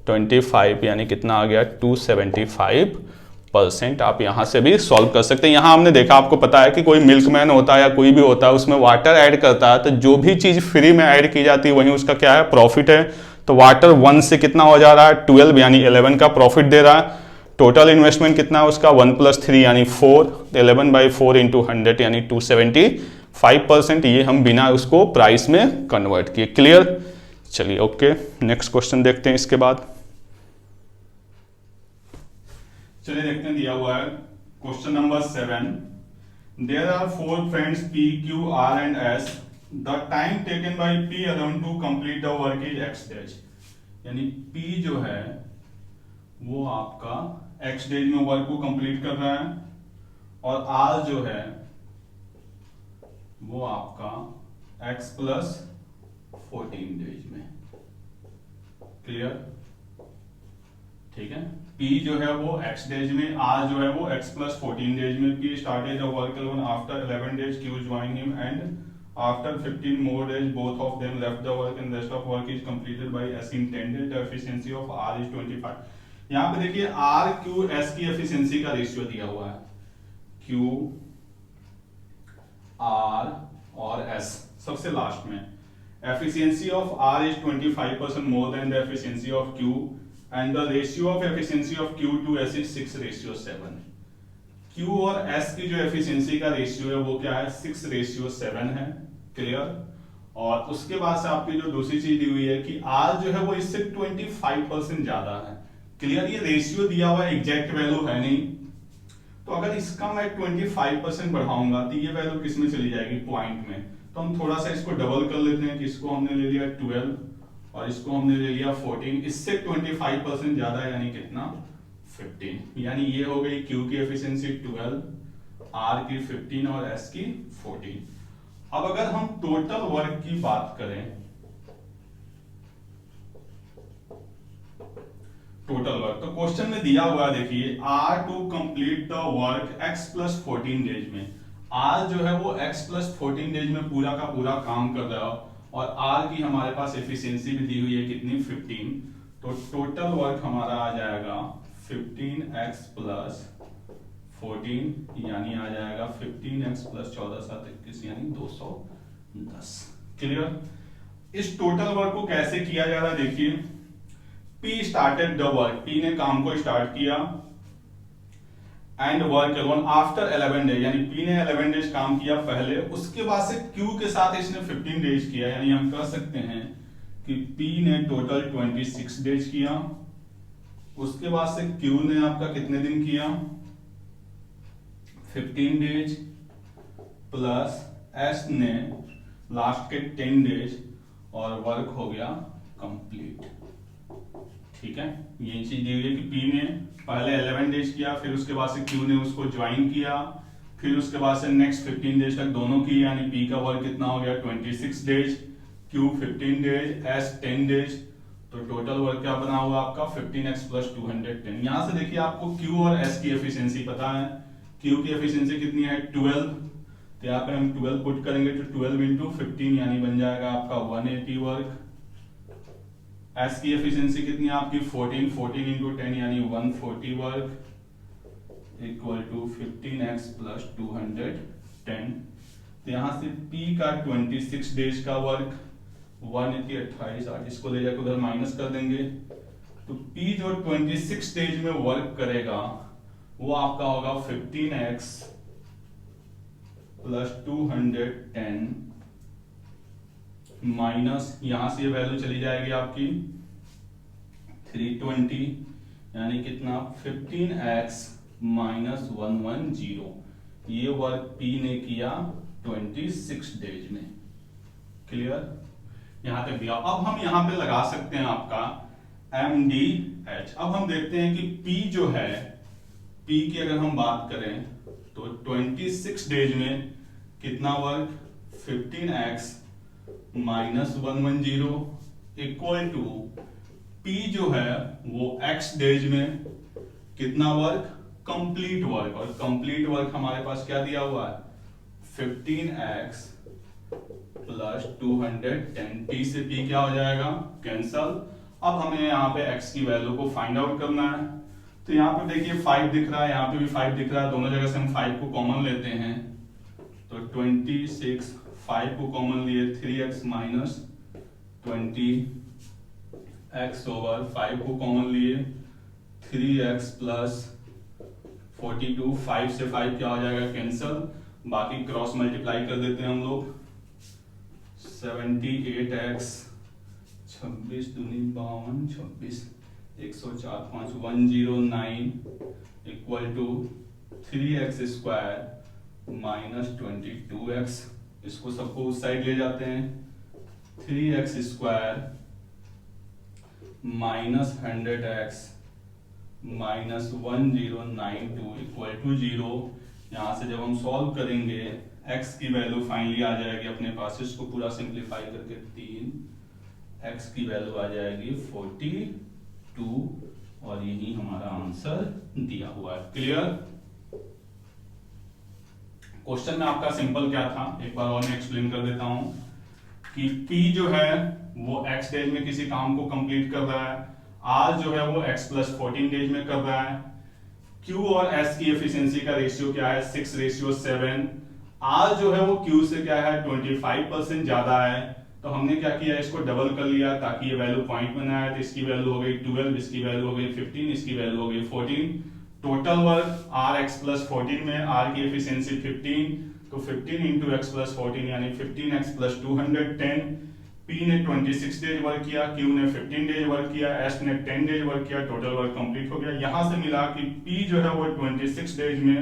125, यानी कितना आ गया 275%। आप यहां से भी सॉल्व कर सकते हैं। यहां हमने देखा, आपको पता है कि कोई मिल्कमैन होता है या कोई भी होता है उसमें वाटर ऐड करता है, तो जो भी चीज फ्री में ऐड की जाती है वही उसका क्या है प्रॉफिट है। तो वाटर 1 से कितना हो जा रहा है 12, यानी 11 का प्रॉफिट दे रहा है। टोटल इन्वेस्टमेंट कितना है उसका 1+3 यानी 4, 11/4 × 100 यानी 275%। ये हम बिना उसको प्राइस में कन्वर्ट किए। क्लियर। चलिए ओके, नेक्स्ट क्वेश्चन देखते हैं इसके बाद। चलिए देखते हैं, दिया हुआ है question number 7। There are 4 friends P, Q, R and S. The time taken by P alone to complete the work is X days. यानी P जो है वो आपका X डेज में वर्क को कंप्लीट कर रहा है और R जो है वो आपका X + 14 डेज में। क्लियर। ठीक है, P जो है वो X डेज में, R जो है वो X + 14 डेज में। P started the work alone after 11 days, Q joined him and after 15 more days both of them left the work and rest of work is completed by S intended. The efficiency of R is 25. यहाँ पे देखिए R, Q, S की efficiency का ratio दिया हुआ है, Q, R और S सबसे लास्ट में। Efficiency of R is 25% more than the efficiency of Q and the ratio of efficiency of Q to S is 6:7। Q और S की जो एफिशिएंसी का रेशियो है वो क्या है 6:7 है। क्लियर। और उसके बाद से आपकी जो दूसरी चीज दी हुई है कि R जो है वो इससे 25% ज्यादा है। क्लियर। ये रेशियो दिया हुआ एग्जैक्ट वैल्यू है नहीं, तो अगर इसका मैं 25% बढ़ाऊंगा तो ये वैल्यू किस में चली जाएगी पॉइंट में। तो हम थोड़ा सा इसको डबल कर लेते हैं कि इसको हमने ले लिया 12 और इसको हमने ले लिया 14, इससे 25% ज्यादा है, यानी कितना 15। यानी ये हो गई Q की एफिशिएंसी 12, R की 15 और S की 14। अब अगर हम टोटल वर्क की बात करें, टोटल वर्क तो क्वेश्चन में दिया हुआ देखिए R to complete the work X + 14 days में। R जो है वो X + 14 डेज में पूरा का पूरा काम कर रहा है और R की हमारे पास एफिशिएंसी भी दी हुई है कितनी 15। तो टोटल वर्क हमारा आ जाएगा 15x + 14 यानी आ जाएगा 15x + 14 + 7 21 यानी 210। क्लियर। इस टोटल वर्क को कैसे किया जा रहा है देखिए, P started the work, P ने काम को स्टार्ट किया, and work alone after 11 days, यानी P ने 11 डेज काम किया पहले, उसके बाद से Q के साथ इसने 15 डेज किया, यानी हम कह सकते हैं कि P ने टोटल 26 डेज किया, उसके बाद से Q ने आपका कितने दिन किया 15 डेज, प्लस S ने लास्ट के 10 डेज, और वर्क हो गया कंप्लीट। ठीक है, ये चीज दी हुई है कि P ने पहले 11 डेज किया, फिर उसके बाद से Q ने उसको ज्वाइन किया, फिर उसके बाद से नेक्स्ट 15 डेज तक दोनों की, यानी P का वर्क कितना हो गया 26 days, Q 15 days, S 10 days, तो टोटल वर्क क्या बना हुआ आपका 15x + 210। यहां से देखिए आपको Q और S की एफिशिएंसी पता है, Q की एफिशिएंसी कितनी है 12, तो यहाँ पे हम 12 पुट करेंगे तो 12 × 15 यानी बन जाएगा आपका 180 वर्क। S की एफिशिएंसी कितनी है आपकी 14 × 10 यानी 140 वर्क इक्वल टू 15x + 210। तो यहां से P का 26 डेज का वर्क 180 इसको ले जाकर उधर माइनस कर देंगे, तो P जो 26 डेज में वर्क करेगा वो आपका होगा 15x + 210 माइनस, यहां से ये वैल्यू चली जाएगी आपकी 320, यानी कितना 15x - 110। ये वर्क P ने किया 26 डेज में। क्लियर, यहां तक दिया। अब हम यहां पे लगा सकते हैं आपका MDH। अब हम देखते हैं कि P जो है, P की अगर हम बात करें तो 26 डेज में कितना work 15x - 110 equal to P जो है वो x डेज में कितना वर्क कंप्लीट वर्क, और कंप्लीट वर्क हमारे पास क्या दिया हुआ है 15x + 210। P से P क्या हो जाएगा कैंसल। अब हमें यहाँ पे x की वैल्यू को फाइंड आउट करना है, तो यहाँ पे देखिए 5 दिख रहा है, यहाँ पे भी 5 दिख रहा है, दोनों जगह से हम 5 को कॉमन लेते हैं, तो 26 5 को कॉमन लिए 3x - 20x / 5 को कॉमन लिए 3x + 42, 5 से 5 क्या हो जाएगा कैंसल, बाकी क्रॉस मल्टीप्लाई कर देते हैं हम लोग 78x 26 दूनी 52 26 104 5 109 इक्वल टू 3x² - 22x। इसको सबको उस साइड ले जाते हैं, 3x² - 100x - 1092 इक्वल टू 0। यहां से जब हम सॉल्व करेंगे x की वैल्यू फाइनली आ जाएगी अपने पास, इसको पूरा सिंप्लीफाई करके 3x की वैल्यू आ जाएगी 42, और यही हमारा आंसर दिया हुआ है। क्लियर, क्वेश्चन में आपका सिंपल क्या था, एक बार और मैं एक्सप्लेन कर देता हूं कि P जो है वो x डेज में किसी काम को कंप्लीट कर रहा है, R जो है वो x + 14 डेज में कर रहा है, Q और S की एफिशिएंसी का रेशियो क्या है 6:7, R जो है वो Q से क्या है 25% ज्यादा है, तो हमने क्या किया इसको डबल कर लिया ताकि ये वैल्यू पॉइंट में आए, तो इसकी वैल्यू हो गई 12, इसकी वैल्यू हो गई 15, इसकी वैल्यू हो गई 14। टोटल वर्क Rx + 14 में R की एफिशिएंसी 15, तो 15 × x + 14 यानी 15x + 210। P ने 26 डेज वर्क किया, Q ने 15 डेज वर्क किया, S ने 10 डेज वर्क किया, टोटल वर्क कंप्लीट हो गया। यहां से मिला कि P जो है वो 26 डेज में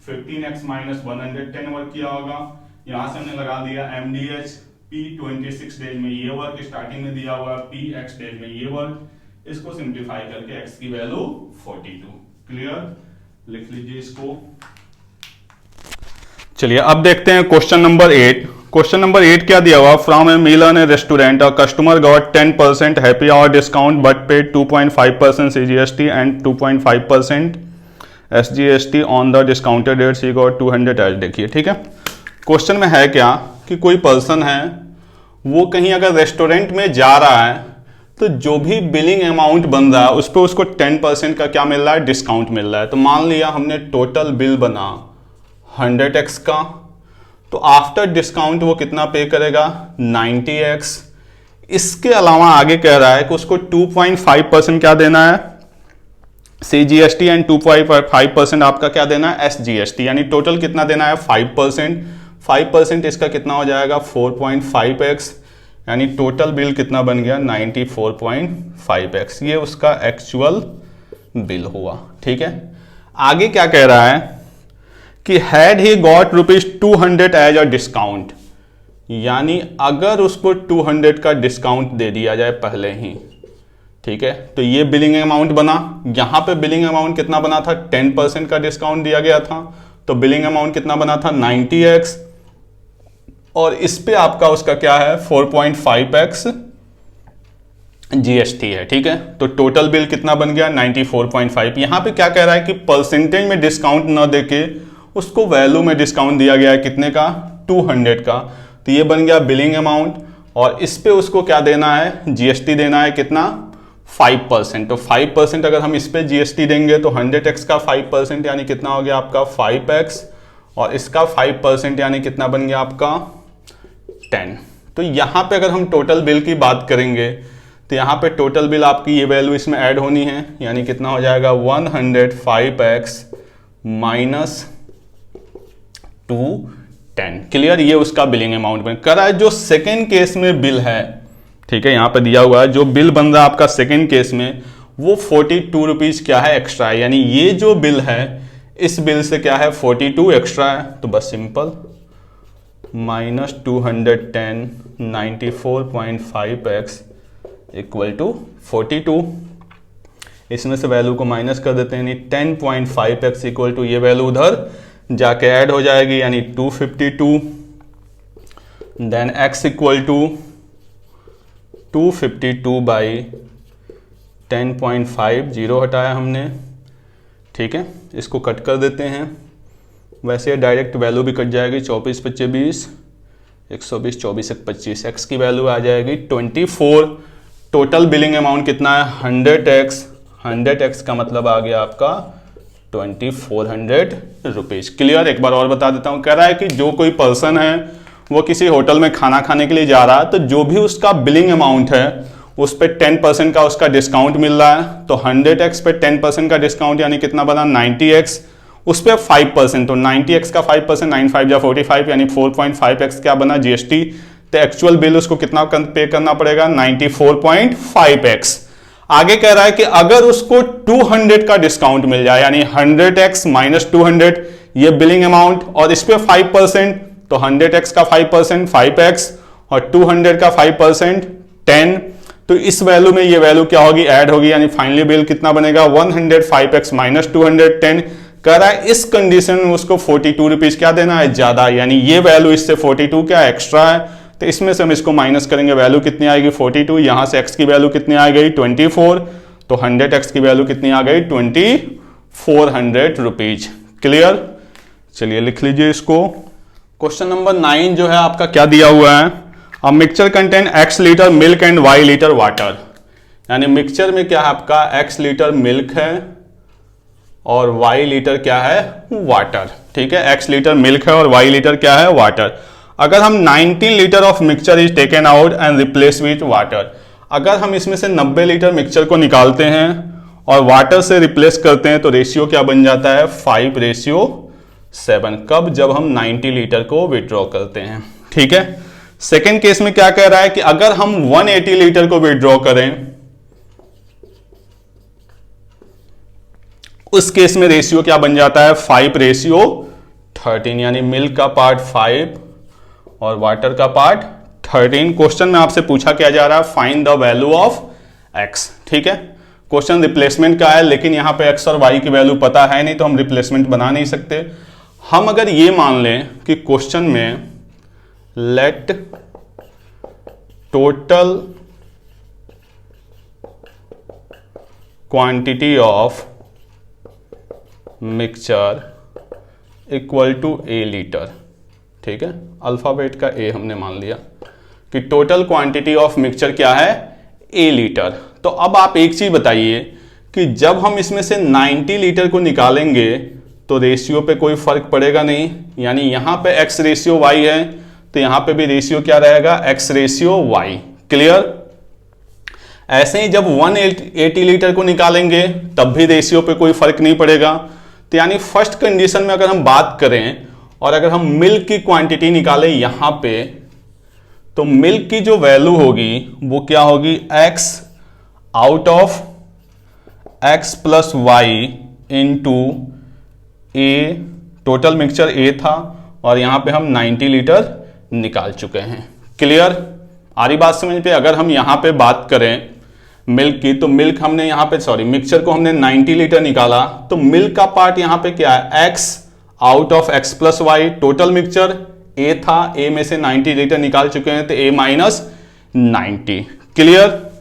15x - 110 वर्क किया होगा। यहां से हमने लगा दिया MDH, P 26 डेज में ये वर्क स्टार्टिंग में दिया हुआ, P x डेज में ये वर्क, इसको सिंप्लीफाई करके x की वैल्यू 42। क्लियर, लिख लीजिए इसको। चलिए अब देखते हैं क्वेश्चन नंबर 8। क्वेश्चन नंबर 8 क्या दिया हुआ, from a meal on a restaurant a customer got 10% happy hour discount but paid 2.5% CGST and 2.5% SGST on the discounted rates, he got 200 एच। देखिए ठीक है, क्वेश्चन में है क्या कि कोई पर्सन है वो कहीं अगर रेस्टोरेंट में जा रहा है तो जो भी बिलिंग अमाउंट बन रहा है उस पर उसको 10% का क्या मिल रहा है डिस्काउंट मिल रहा है। तो मान लिया हमने टोटल बिल बना 100x का, तो आफ्टर डिस्काउंट वो कितना पे करेगा 90x इसके अलावा आगे कह रहा है कि उसको 2.5% क्या देना है CGST एंड 2.5% आपका क्या देना है SGST, यानी टोटल कितना देना है 5%। 5% इसका कितना हो जाएगा 4.5x, यानी टोटल बिल कितना बन गया 94.5x। ये उसका एक्चुअल बिल हुआ। ठीक है, आगे क्या कह रहा है कि had he got ₹200 as a discount, यानी अगर उसको 200 का डिस्काउंट दे दिया जाए पहले ही, ठीक है, तो ये बिलिंग अमाउंट बना। यहां पे बिलिंग अमाउंट कितना बना था 10% का डिस्काउंट दिया गया था, तो बिलिंग अमाउंट कितना बना था 90x, और इस पे आपका उसका क्या है 4.5x GST है। ठीक है, तो टोटल बिल कितना बन गया 94.5। यहां पे क्या कह रहा है कि परसेंटेज में डिस्काउंट न देके उसको वैल्यू में डिस्काउंट दिया गया है, कितने का 200 का, तो ये बन गया बिलिंग अमाउंट, और इस पे उसको क्या देना है GST देना है कितना 5%। तो 5% अगर हम इस पे GST देंगे तो 100x का 5% यानी कितना हो गया आपका 5x, और इसका 5% यानी कितना बन गया आपका 10। तो यहां पे अगर हम टोटल बिल की बात करेंगे तो यहां पे टोटल बिल आपकी ये वैल्यू इसमें ऐड होनी है, यानी कितना हो जाएगा 105x माइनस 210। क्लियर, ये उसका बिलिंग अमाउंट बन कर रहा है। जो सेकेंड केस में बिल है, ठीक है, यहां पे दिया हुआ है जो बिल बन रहा है आपका सेकेंड केस में, वो 42 रुपीज क्या है एक्स्ट्रा है, यानी ये जो बिल है इस बिल से क्या है 42 एक्स्ट्रा है। तो बस simple minus 210 94.5x equal to 42, इसमें से वैल्यू को माइनस कर देते हैं, यानी 10.5x इक्वल टू ये वैल्यू उधर जाके ऐड हो जाएगी, यानी 252, then x equal to 252 by 10.5, zero हटाया हमने। ठीक है, इसको कट कर देते हैं, वैसे डायरेक्ट वैल्यू भी कट जाएगी, 24 25 20, 120 24 1 25, एक्स की वैल्यू आ जाएगी 24। टोटल बिलिंग अमाउंट कितना है 100x, 100x का मतलब आ गया आपका 2400 रुपीज। क्लियर, एक बार और बता देता हूं, कह रहा है कि जो कोई पर्सन है वो किसी होटल में खाना खाने के लिए जा रहा है, तो जो भी उसका बिलिंग अमाउंट है उस पर 10% का उसका डिस्काउंट मिल रहा है। तो 100x पे 10% का डिस्काउंट यानी कितना बना 90x, उस पर 5%, तो 90x का 5%, 95 या 45 यानी 4.5x क्या बना GST। तो एक्चुअल बिल उसको कितना पे करना पड़ेगा 94.5x। आगे कह रहा है कि अगर उसको 200 का डिस्काउंट मिल जाए, यानी 100x माइनस 200 ये बिलिंग अमाउंट, और इस पे 5%, तो 100x का 5% 5x, और 200 का 5% 10, तो इस वैल्यू में ये वैल्यू क्या होगी ऐड होगी, यानी फाइनली बिल कितना बनेगा 105x माइनस 210। कह रहा है इस कंडीशन में उसको 42 रुपीज क्या देना है ज्यादा, यानी ये वैल्यू इससे 42 क्या एक्स्ट्रा है, तो इसमें से हम इसको माइनस करेंगे, वैल्यू कितनी आएगी 42, यहां से x की वैल्यू कितनी आ गई 24, तो 100x की वैल्यू कितनी आ गई 2400 रुपीज। क्लियर, चलिए लिख लीजिए इसको। क्वेश्चन नंबर 9 जो है आपका क्या दिया हुआ है, a mixture contain x litre milk and y litre water, यानी मिक्सचर में क्या है आपका x लीटर मिल्क है और y लीटर क्या है वाटर। ठीक है, x लीटर मिल्क है और y लीटर क्या है वाटर। अगर हम 19 litre of mixture is taken out and replace with water, अगर हम इसमें से 90 लीटर मिक्सचर को निकालते हैं और वाटर से रिप्लेस करते हैं तो रेशियो क्या बन जाता है 5:7। कब, जब हम 90 लीटर को विड्रॉ करते हैं। ठीक है, सेकेंड केस में क्या कह रहा है कि अगर हम 180 लीटर को विड्रॉ करें, उस केस में रेशियो क्या बन जाता है 5:13, यानी मिल्क का पार्ट 5 और वाटर का पार्ट 13। क्वेश्चन में आपसे पूछा क्या जा रहा है find the value of x। ठीक है, क्वेश्चन रिप्लेसमेंट का है, लेकिन यहां पे x और y की वैल्यू पता है नहीं तो हम रिप्लेसमेंट बना नहीं सकते। हम अगर ये मान लें कि क्वेश्चन में let total quantity of mixture equal to a litre, ठीक है, अल्फाबेट का a हमने मान लिया कि टोटल क्वांटिटी ऑफ मिक्सचर क्या है a लीटर। तो अब आप एक चीज बताइए कि जब हम इसमें से 90 लीटर को निकालेंगे तो रेशियो पे कोई फर्क पड़ेगा नहीं, यानी यहां पे x रेशियो y है तो यहां पे भी रेशियो क्या रहेगा x रेशियो y। क्लियर, ऐसे ही जब 180 लीटर को निकालेंगे तब भी रेशियो पे कोई फर्क नहीं पड़ेगा। तो यानी फर्स्ट कंडीशन में अगर हम बात करें और अगर हम मिल्क की क्वांटिटी निकालें यहां पे, तो मिल्क की जो वैल्यू होगी वो क्या होगी, x out of x plus Y into A, total mixture A था और यहां पे हम 90 लीटर निकाल चुके हैं। क्लियर, आ रही बात समझ पे। अगर हम यहां पे बात करें मिल्क की, तो मिल्क हमने यहां पे मिक्सचर को हमने 90 लीटर निकाला, तो मिल्क का पार्ट यहां पे क्या है, x out of x plus y, total mixture a था, a में से 90 लीटर निकाल चुके हैं तो a माइनस 90। क्लियर।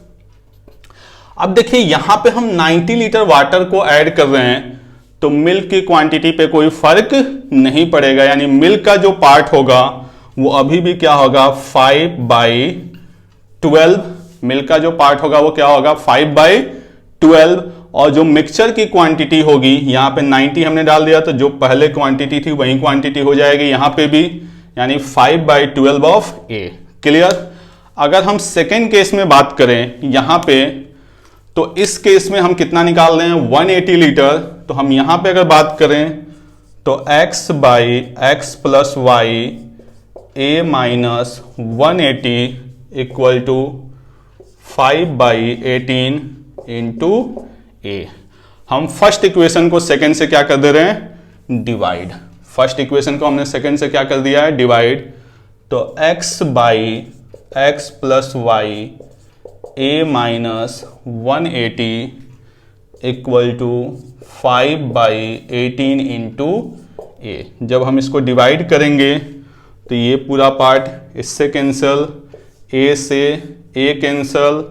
अब देखिए यहां पे हम 90 लीटर वाटर को ऐड कर रहे हैं तो मिल्क की क्वांटिटी पे कोई फर्क नहीं पड़ेगा, यानी मिल्क का जो पार्ट होगा वो अभी भी क्या होगा, 5/12। मिल्क का जो पार्ट होगा वो क्या होगा, 5/12। और जो मिक्सचर की क्वांटिटी होगी यहां पे 90 हमने डाल दिया, तो जो पहले क्वांटिटी थी वही क्वांटिटी हो जाएगी यहां पे भी, यानी 5/12 ऑफ ए। क्लियर। अगर हम सेकेंड केस में बात करें यहां पे, तो इस केस में हम कितना निकाल रहे हैं, 180 लीटर। तो हम यहां पे अगर बात करें तो x by X plus Y A minus 180 equal to 5/18 into A. हम फर्स्ट इक्वेशन को सेकेंड से क्या कर दे रहे हैं, डिवाइड। फर्स्ट इक्वेशन को हमने सेकेंड से क्या कर दिया है, डिवाइड। तो x by X plus Y A minus 180 equal to 5/18 into A. जब हम इसको डिवाइड करेंगे तो ये पूरा पार्ट इससे कैंसल, ए से ए कैंसल,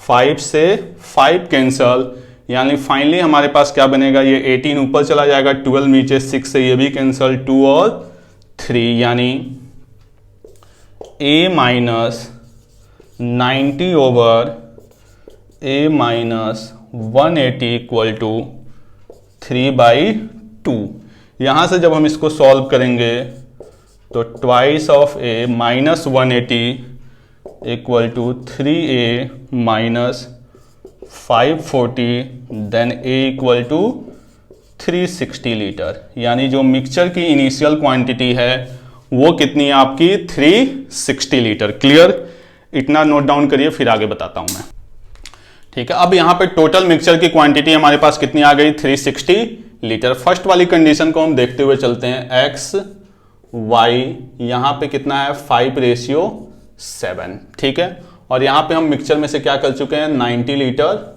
5 से 5 कैंसल, यानी फाइनली हमारे पास क्या बनेगा, ये 18 ऊपर चला जाएगा, 12 नीचे, 6 से ये भी कैंसल, 2 और 3, यानी a minus 90 over a minus 180 equal to 3/2। यहां से जब हम इसको सॉल्व करेंगे तो twice of a minus 180 equal to 3a minus 540, then a equal to 360 litre. यानी जो मिक्सचर की इनिशियल क्वांटिटी है वो कितनी है आपकी, 360 लीटर। क्लियर। इतना नोट डाउन करिए, फिर आगे बताता हूं मैं। ठीक है। अब यहां पे टोटल मिक्सचर की क्वांटिटी हमारे पास कितनी आ गई, 360 लीटर। फर्स्ट वाली कंडीशन को हम देखते हुए चलते हैं, x y यहां पे कितना है, 5/7। ठीक है। और यहां पे हम मिक्सचर में से क्या कर चुके हैं, 90 लीटर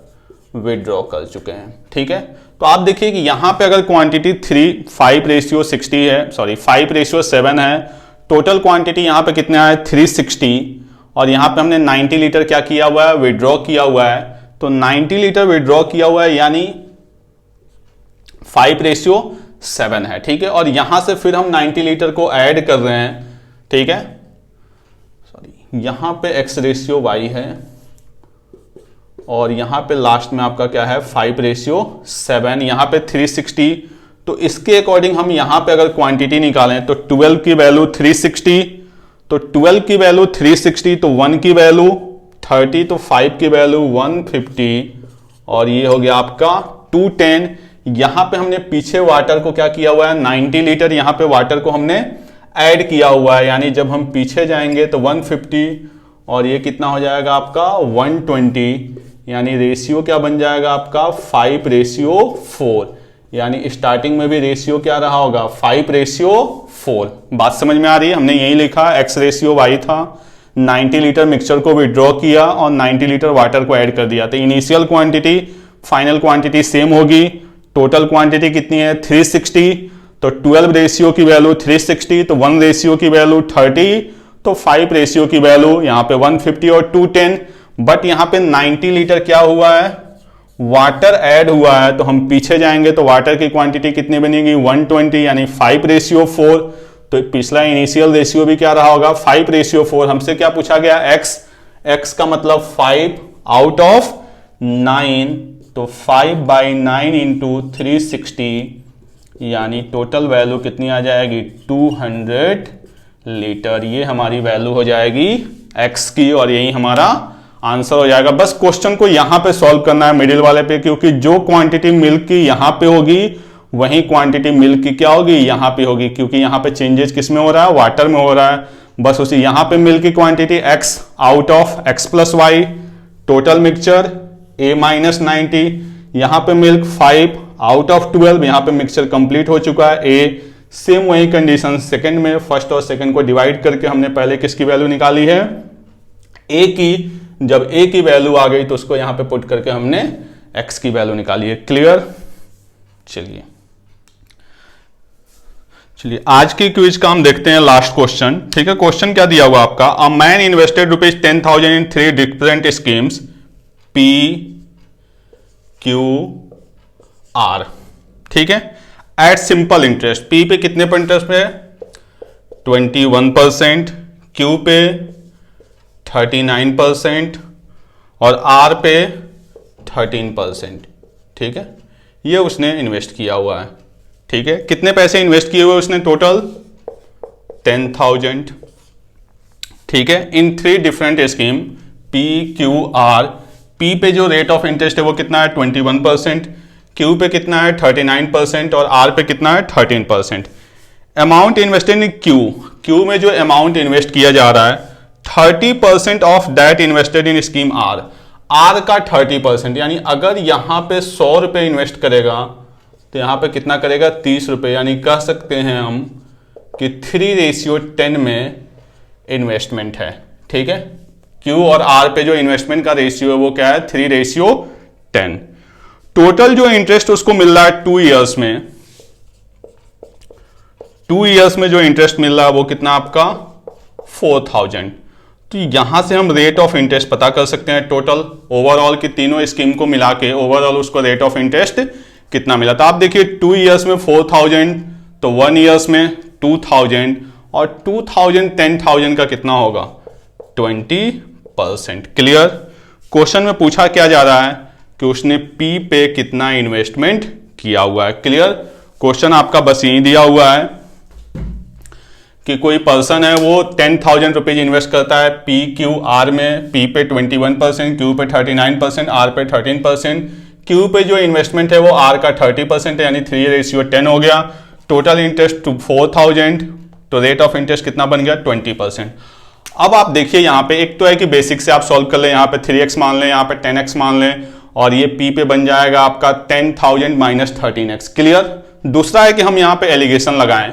विड्रॉ कर चुके हैं। ठीक है। तो आप देखिए कि यहां पे अगर क्वांटिटी 5/7 है, टोटल क्वांटिटी यहां पे कितना है, 360, और यहां पे हमने 90 लीटर क्या किया हुआ है, विड्रॉ किया हुआ है। तो 90 लीटर विड्रॉ किया हुआ है यानी 5/7 है। ठीक है। और यहां से फिर हम 90 लीटर को ऐड कर रहे हैं। ठीक है, सॉरी, यहां पे x/y है और यहां पे लास्ट में आपका क्या है, 5/7, यहां पे 360। तो इसके अकॉर्डिंग हम यहां पे अगर क्वांटिटी निकालें तो 12 की वैल्यू 360, तो 12 की वैल्यू 360, तो 1 की वैल्यू 30, तो 5 की वैल्यू 150, और ये हो गया आपका 210। यहां पे हमने पीछे वाटर को क्या किया हुआ है, 90 लीटर यहां पे वाटर को हमने ऐड किया हुआ है, यानी जब हम पीछे जाएंगे तो 150 और ये कितना हो जाएगा आपका 120, यानी रेशियो क्या बन जाएगा आपका 5/4। यानी स्टार्टिंग में भी रेशियो क्या रहा होगा, 5/4। बात समझ में आ रही है। हमने यही लिखा x/y था, 90 लीटर मिक्सचर को विड्रॉ किया और 90 लीटर वाटर को ऐड कर दिया। तो initial quantity final quantity same होगी। टोटल क्वांटिटी कितनी है, 360, तो 12 रेशियो की वैल्यू 360, तो 1 रेशियो की वैल्यू 30, तो 5 रेशियो की वैल्यू यहाँ पे 150 और 210। बट यहाँ पे 90 लीटर क्या हुआ है, वाटर ऐड हुआ है, तो हम पीछे जाएंगे तो वाटर की क्वांटिटी कितनी बनेगी, 120, यानी 5/4। तो पिछला इनिशियल रेशियो भी क्या रहा होगा, 5/4। हमसे क्या पूछा गया, x का मतलब 5 आउट ऑफ 9, तो 5/9 इंटू 360, यानी टोटल वैल्यू कितनी आ जाएगी, 200 लीटर। ये हमारी वैल्यू हो जाएगी x की और यही हमारा आंसर हो जाएगा। बस क्वेश्चन को यहां पे सॉल्व करना है मिडिल वाले पे, क्योंकि जो क्वांटिटी मिल्क की यहां पे होगी वही क्वांटिटी मिल्क की क्या होगी, यहां पे होगी, क्योंकि यहां पे चेंजेस किस में हो रहा है, वाटर में हो रहा है। बस उसी यहां पे मिल्क की quantity x out of x plus y, total mixture a minus 90, यहां पे मिल्क 5 आउट ऑफ 12, यहां पे मिक्सचर कंप्लीट हो चुका है a। सेम वही कंडीशन सेकंड में, फर्स्ट और सेकंड को डिवाइड करके हमने पहले किसकी वैल्यू निकाली है, a की। जब a की वैल्यू आ गई तो उसको यहां पे पुट करके हमने x की वैल्यू निकाली है। क्लियर? चलिए आज की क्विज का हम देखते हैं लास्ट क्वेश्चन। ठीक है, क्वेश्चन क्या दिया हुआ आपका, a man invested ₹10,000 in 3 different schemes P Q R। ठीक है, एट सिंपल इंटरेस्ट। P पे कितने पर इंटरेस्ट पे, 21%, Q पे 39% और R पे 13%। ठीक है, ये उसने इन्वेस्ट किया हुआ है। ठीक है, कितने पैसे इन्वेस्ट किए हुए उसने, टोटल 10,000। ठीक है, इन 3 different scheme P Q R। P पे जो रेट ऑफ इंटरेस्ट है वो कितना है, 21%, Q पे कितना है 39% और R पे कितना है 13%। अमाउंट इन्वेस्टेड इन Q में जो अमाउंट इन्वेस्ट किया जा रहा है 30% of that invested in scheme R का 30%, यानी अगर यहां पे 100 रुपए इन्वेस्ट करेगा तो यहां पे कितना करेगा, 30 रुपए। यानी कह सकते हैं हम कि 3:10 में इन्वेस्टमेंट है। ठीक है, Q और R पे जो इन्वेस्टमेंट का रेशियो है वो क्या है, 3:10। टोटल जो इंटरेस्ट उसको मिल रहा है 2 इयर्स में, 2 इयर्स में जो इंटरेस्ट मिल रहा है वो कितना आपका 4,000। तो यहां से हम रेट ऑफ इंटरेस्ट पता कर सकते हैं, टोटल ओवरऑल की तीनों स्कीम को मिला के ओवरऑल उसको रेट ऑफ इंटरेस्ट कितना मिला। तो आप देखिए 2 इयर्स में 4,000, तो 1 इयर्स में 2,000 और 2,000 10,000 का कितना होगा, 20%। क्लियर? क्वेश्चन में पूछा क्या जा रहा है कि उसने P पे कितना इन्वेस्टमेंट किया हुआ है। क्लियर? क्वेश्चन आपका बस यही दिया हुआ है कि कोई पर्सन है वो 10,000 रुपीज इन्वेस्ट करता है P Q R में। P पे 21%, Q पे 39%, R पे 13%। Q पे जो इन्वेस्टमेंट है वो R का 30% है, यानी 3:10 हो गया। टोटल इंटरेस्ट 4,000, तो रेट ऑफ इंटरेस्ट कितना बन गया, 20%। अब आप देखिए यहाँ पे एक तो है कि बेसिक से आप सॉल्व कर लें, यहाँ पे 3x मान लें, यहाँ पे 10x मान लें और ये P पे बन जाएगा आपका 10,000 माइनस 13x। क्लियर? दूसरा है कि हम यहाँ पे एलिगेशन लगाएं,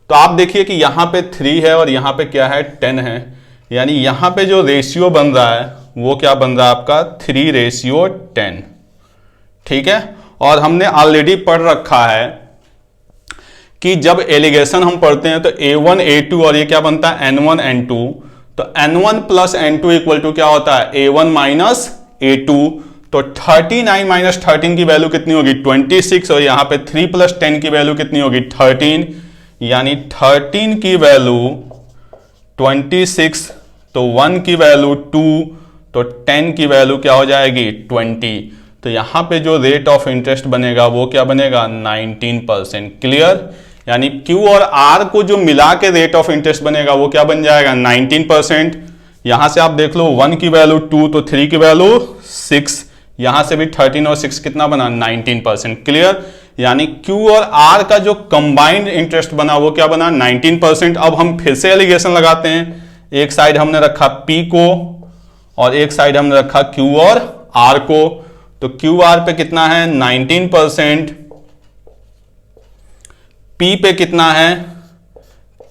तो आप देखिए कि यहाँ पे 3 है और यहाँ पे क्या है, 10 है, यानी यहाँ पे जो रेशियो बन रहा है वो क्या बन रहा है आपका 3:10। ठीक है, और हमने ऑलरेडी पढ़ रखा है कि जब एलिगेशन हम पढ़ते हैं तो A1 A2 और ये क्या बनता है N1 N2, तो N1 plus N2 equal to क्या होता है, A1 माइनस A2। तो 39 माइनस 13 की वैल्यू कितनी होगी, 26, और यहां पे 3 प्लस 10 की वैल्यू कितनी होगी, 13, यानी 13 की वैल्यू 26, तो 1 की वैल्यू 2, तो 10 की वैल्यू क्या हो जाएगी, 20। तो यहां पे जो रेट ऑफ इंटरेस्ट बनेगा वो क्या बनेगा, 19%। क्लियर? यानी Q और R को जो मिला के रेट ऑफ इंटरेस्ट बनेगा वो क्या बन जाएगा, 19%। यहां से आप देख लो 1 की वैल्यू 2, तो 3 की वैल्यू 6, यहां से भी 13 और 6 कितना बना, 19%। क्लियर? यानी Q और R का जो कंबाइंड इंटरेस्ट बना वो क्या बना, 19%। अब हम फिर से एलिगेशन लगाते हैं, एक साइड हमने रखा P को और एक साइड हमने रखा Q और R को। तो QR पे कितना है, 19%, P पे कितना है,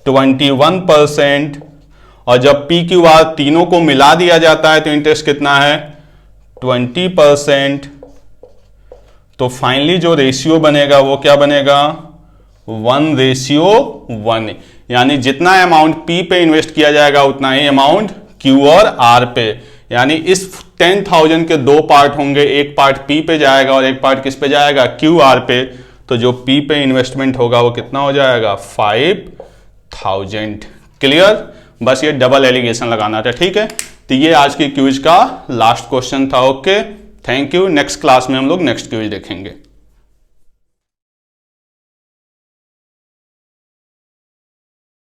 21%, और जब PQR तीनों को मिला दिया जाता है तो इंटरेस्ट कितना है, 20%। तो फाइनली जो रेशियो बनेगा वो क्या बनेगा, 1:1, यानी जितना अमाउंट P पे इन्वेस्ट किया जाएगा उतना ही अमाउंट Q और R पे। यानी इस 10,000 के 2 पार्ट होंगे, एक पार्ट P पे जाएगा और एक पार्ट किस पे जाएगा, QR पे। तो जो P पे इन्वेस्टमेंट होगा वो कितना हो जाएगा, 5,000। क्लियर? बस ये डबल एलिगेशन लगाना था। ठीक है, तो ये आज की क्विज का लास्ट क्वेश्चन था। Okay, thank you. Next class में हम लोग नेक्स्ट क्विज देखेंगे।